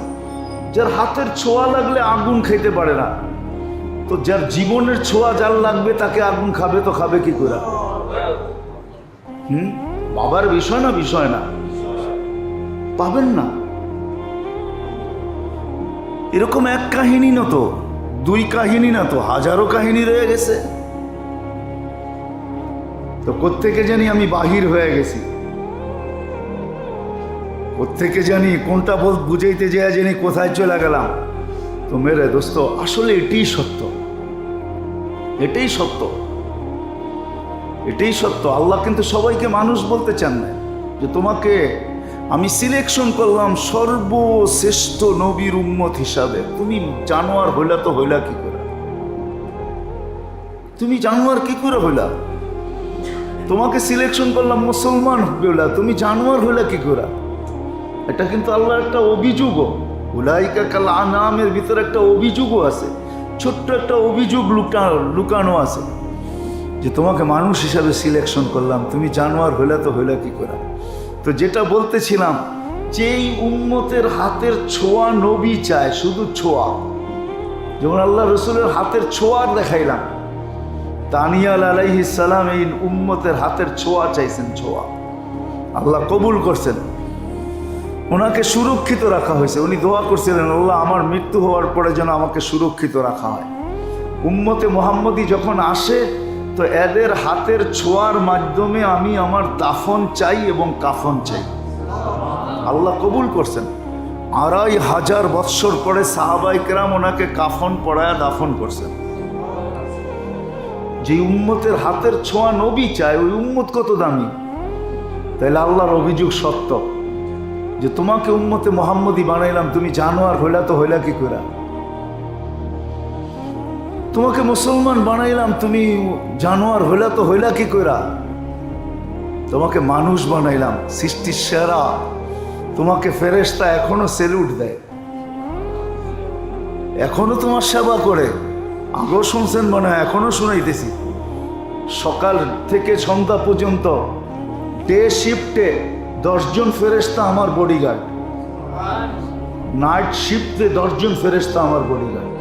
যার হাতের ছোঁয়া লাগলে আগুন খাইতে পারে না, তো যার জীবনের ছোঁয়া যার লাগবে তাকে আগুন খাবে, তো খাবে কি করে? বাবার বিষয় না, বিষয় না, পাবেন না। এরকম এক কাহিনী না তো, দুই কাহিনী না তো, হাজারো কাহিনী রয়ে গেছে। তো কোত্থেকে জানি আমি বাহির হয়ে গেছি, কোত্থেকে জানি কোনটা বুঝাইতে যায় জানি কোথায় চলে গেলাম। তো মেরে দোস্ত, আসলে এটাই সত্য, এটাই সত্য, এটাই সত্য। আল্লাহ কিন্তু সবাইকে মানুষ বলতে চান না, যে তোমাকে আমি সিলেকশন করলাম সর্বশ্রেষ্ঠ নবীর উম্মত হিসাবে, তুমি জানোয়ার হইলা তো হইলা কি করে? তুমি জানোয়ার কি করে হইলা? তোমাকে সিলেকশন করলাম মুসলমান হইলা, তুমি জানোয়ার হইলা কি করে? এটা কিন্তু আল্লাহর একটা অভিযোগও। উলাইকা কাল আনআমের ভিতরে একটা অভিযোগও আছে, ছোট্ট একটা অভিযোগ লুকানো আছে, যে তোমাকে মানুষ হিসাবে সিলেকশন করলাম, তুমি জানোয়ার হইলা তো হইলা কি করে? তো যেটা বলতেছিলাম, যেই উম্মতের হাতের ছোঁয়া নবী চায়, শুধু ছোঁয়া, যেমন আল্লাহ রসুলের হাতের ছোঁয়া দেখাইলাম, দানিয়াল আলাইহিস সালাম এই উম্মতের হাতের ছোঁয়া চাইছেন, ছোঁয়া আল্লাহ কবুল করছেন, ওনাকে সুরক্ষিত রাখা হয়েছে। উনি দোয়া করছিলেন, আল্লাহ আমার মৃত্যু হওয়ার পরে যেন আমাকে সুরক্ষিত রাখা হয়। উম্মতে মুহাম্মদী যখন আসে, তো এদের হাতের ছোঁয়ার মাধ্যমে আমি আমার দাফন চাই এবং কাফন চাই। আল্লাহ কবুল করছেন। ২৫০০ বৎসর পরে সাহাবায়ে কেরাম ওনাকে কাফন পরায়া দাফন করছেন। যে উম্মতের হাতের ছোঁয়া নবী চায়, ওই উম্মত কত দামি! তাইলে আল্লাহর অভিযোগ সত্য, যে তোমাকে উম্মতে মুহাম্মদী বানাইলাম, তুমি জানোয়ার হইলা তো হইলা কি করে? তোমাকে মুসলমান বানাইলাম, তুমি জানোয়ার হইলা তো হইলা কি করে? তোমাকে মানুষ বানাইলাম, সৃষ্টির সেরা, তোমাকে ফেরেশতা এখনো সেলুট দেয়, এখনো তোমার সেবা করে। আগেও শুনছেন মনে হয়, এখনো শুনাইতেছি। সকাল থেকে সন্ধ্যা পর্যন্ত ডে শিফটে 10 জন ফেরেশতা আমার বডিগার্ড, নাইট শিফটে 10 জন ফেরেশতা আমার বডিগার্ড।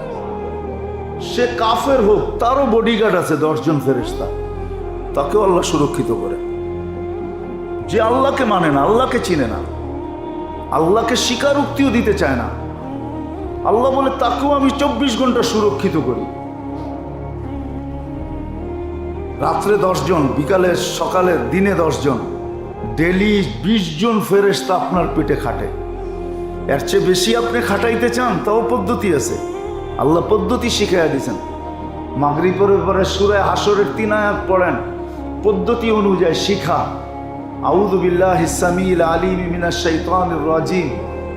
সে কাফের হোক, তারও বডিগার্ড আছে 10 জন ফেরেশতা, তাকেও আল্লাহ সুরক্ষিত করে। যে আল্লাহকে মানে না, আল্লাহকে চিনে না, আল্লাহকে স্বীকারোক্তিও দিতে চায় না, আল্লাহ বলে তাকেও আমি 24 ঘন্টা সুরক্ষিত করি। রাত্রে 10 জন, বিকালে সকালে দিনে 10 জন, ডেলি 20 জন ফেরেশতা আপনার পেটে খাটে। এর চেয়ে বেশি আপনি খাটাইতে চান, তাও পদ্ধতি আছে, আল্লাহ পদ্ধতি শিখাইয়া দিয়েছেন। মাগরিবের পরে সূরা হাশরের 3 আয়াত পড়েন, পদ্ধতি অনুযায়ী শিখা। আউযু বিল্লাহিস সামিউল আলিম মিনাশ শাইতানির রাজিম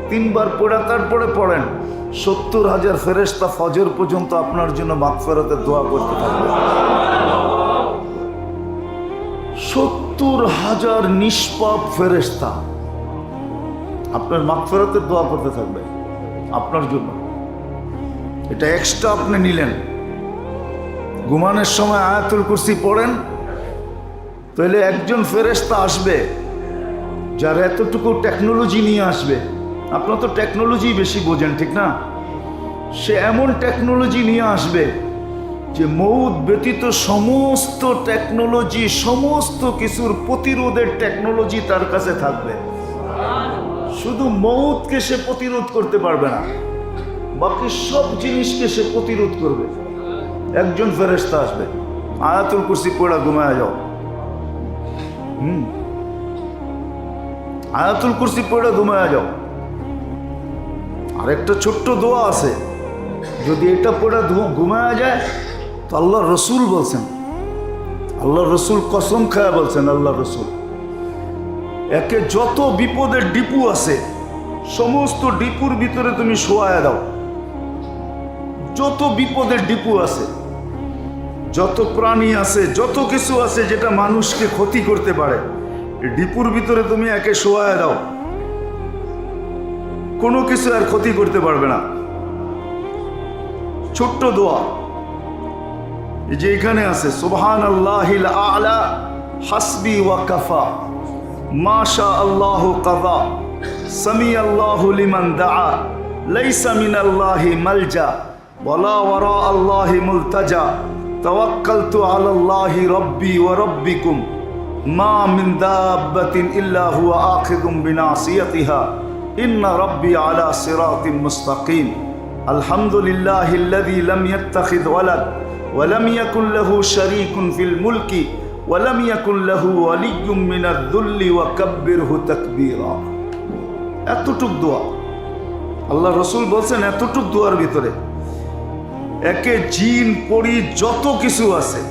3 বার পড়া, তারপরে পড়েন 70,000 ফেরেশতা ফজর পর্যন্ত আপনার জন্য মাগফিরাতের দোয়া করতে থাকবে। 70,000 নিষ্পাপ ফেরেশতা আপনার মাগফিরাতের দোয়া করতে থাকবে আপনার জন্য। এটা এক্সট্রা আপনি নিলেন। ঘুমানোর সময় আয়াতুল কুরসি পড়েন, তাহলে একজন ফেরেশতা আসবে যার এতটুকু টেকনোলজি নিয়ে আসবে। আপনারা তো টেকনোলজি বেশি বোঝেন, ঠিক না? সে এমন টেকনোলজি নিয়ে আসবে যে মৌত ব্যতীত সমস্ত টেকনোলজি, সমস্ত কিছুর প্রতিরোধের টেকনোলজি তার কাছে থাকবে। শুধু মৌতকে সে প্রতিরোধ করতে পারবে না, বাকি সব জিনিসকে সে প্রতিরোধ করবে। একজন ফেরেশতা আসবে, আয়াতুল কুরসি পড়া ঘুমায় যাও। আয়াতুল কুরসি পড়া ঘুমায় যাও। আরেকটা ছোট্ট দোয়া আছে, যদি এটা পড়া ঘুমায়া যায় তো আল্লাহ রসুল বলছেন, আল্লাহ রসুল কসম খায়া বলছেন, আল্লাহ রসুল একে যত বিপদের ডিপু আছে সমস্ত ডিপুর ভিতরে তুমি শোয়ায়া দাও। যত বিপদের ডিপু আছে, যত প্রাণী আছে, যত কিছু আছে যেটা মানুষকে ক্ষতি করতে পারে, ডিপুর ভিতরে তুমি একে শোয়ায়া দাও, কোনো কিছু আর ক্ষতি করতে পারবে না। ছোট্ট দোয়া যে এখানে আছে, সুবহানাল্লাহিল আ'লা হাসবি ওয়া কাফা মাশা আল্লাহু কাযা সামি আল্লাহু লিমান দাআ লাইসা মিনাল্লাহি মালজা ওয়ালা ওয়ারা আল্লাহি মুলতাজা তাওয়াক্কালতু আলাল্লাহি রাব্বি ওয়া রাব্বিকুম মা মিন দাব্বাতিন ইল্লা হুয়া আখিযুম বিনাসিয়াতিহা ইন্না রাব্বি আলা সিরাতিন মুস্তাকিম আলহামদুলিল্লাহিল্লাযী লাম ইয়াত্তাখিয ওয়ালাদ ওয়া লাম ইয়াকুল লাহু শারীকুন ফিল মুলকি ওয়া লাম ইয়াকুল লাহু ওয়ালিয়্যুম মিনাদ-দুল্লি ওয়া কাব্বিরহু তাকবীরা। এতটুক দোয়া আল্লাহ রসুল বলছেন, এতটুক দোয়ার ভিতরে একে জিন পরি যত কিছু আছে,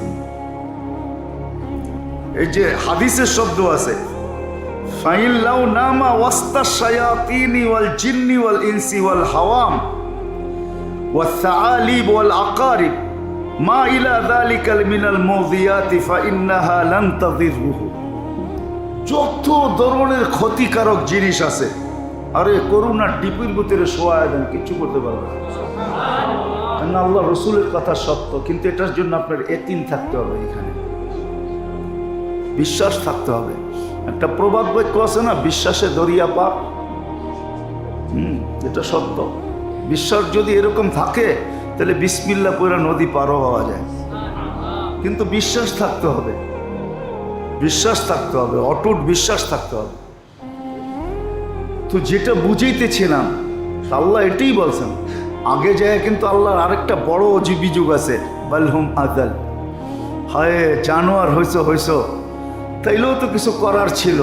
এই যে হাদিসের শব্দ আছে, ফাইন লাউ নামা ওয়াস্তা শায়াতিনি ওয়াল জিন্নি ওয়াল ইনসি ওয়াল হাওয়াম ওয়াস সাআলিব ওয়াল আকারিব মা ইলা যালিকাল মিনাল মাউযিয়াতি ফাইন্নাহা লান তাযিরহু। যত ধরনের ক্ষতিকারক জিনিস আছে, আরে করুণার ডিপির ভিতরে শোয়া দেন, কিছু করতে পারবে না। আল্লাহ রসুলের কথা সত্য, কিন্তু এটার জন্য আপনার ইয়াকিন থাকতে হবে, এখানে বিশ্বাস থাকতে হবে। একটা প্রবাদ বাক্য আছে না, বিশ্বাসে দরিয়া পার। এটা সত্য। বিশ্বাস যদি এরকম থাকে তাহলে বিসমিল্লাহ পড়ে নদী পারও হওয়া যায়, কিন্তু বিশ্বাস থাকতে হবে, বিশ্বাস থাকতে হবে, অটুট বিশ্বাস থাকতে হবে। তো যেটা বুঝাইতেছিলাম, আল্লাহ এটাই বলছেন। আগে যায় কিন্তু আল্লাহর আরেকটা বড় অভিযোগ আছে, বালহুম আদাল, হায় জানোয়ার হইছো, তাইলেও তো কিছু করার ছিল।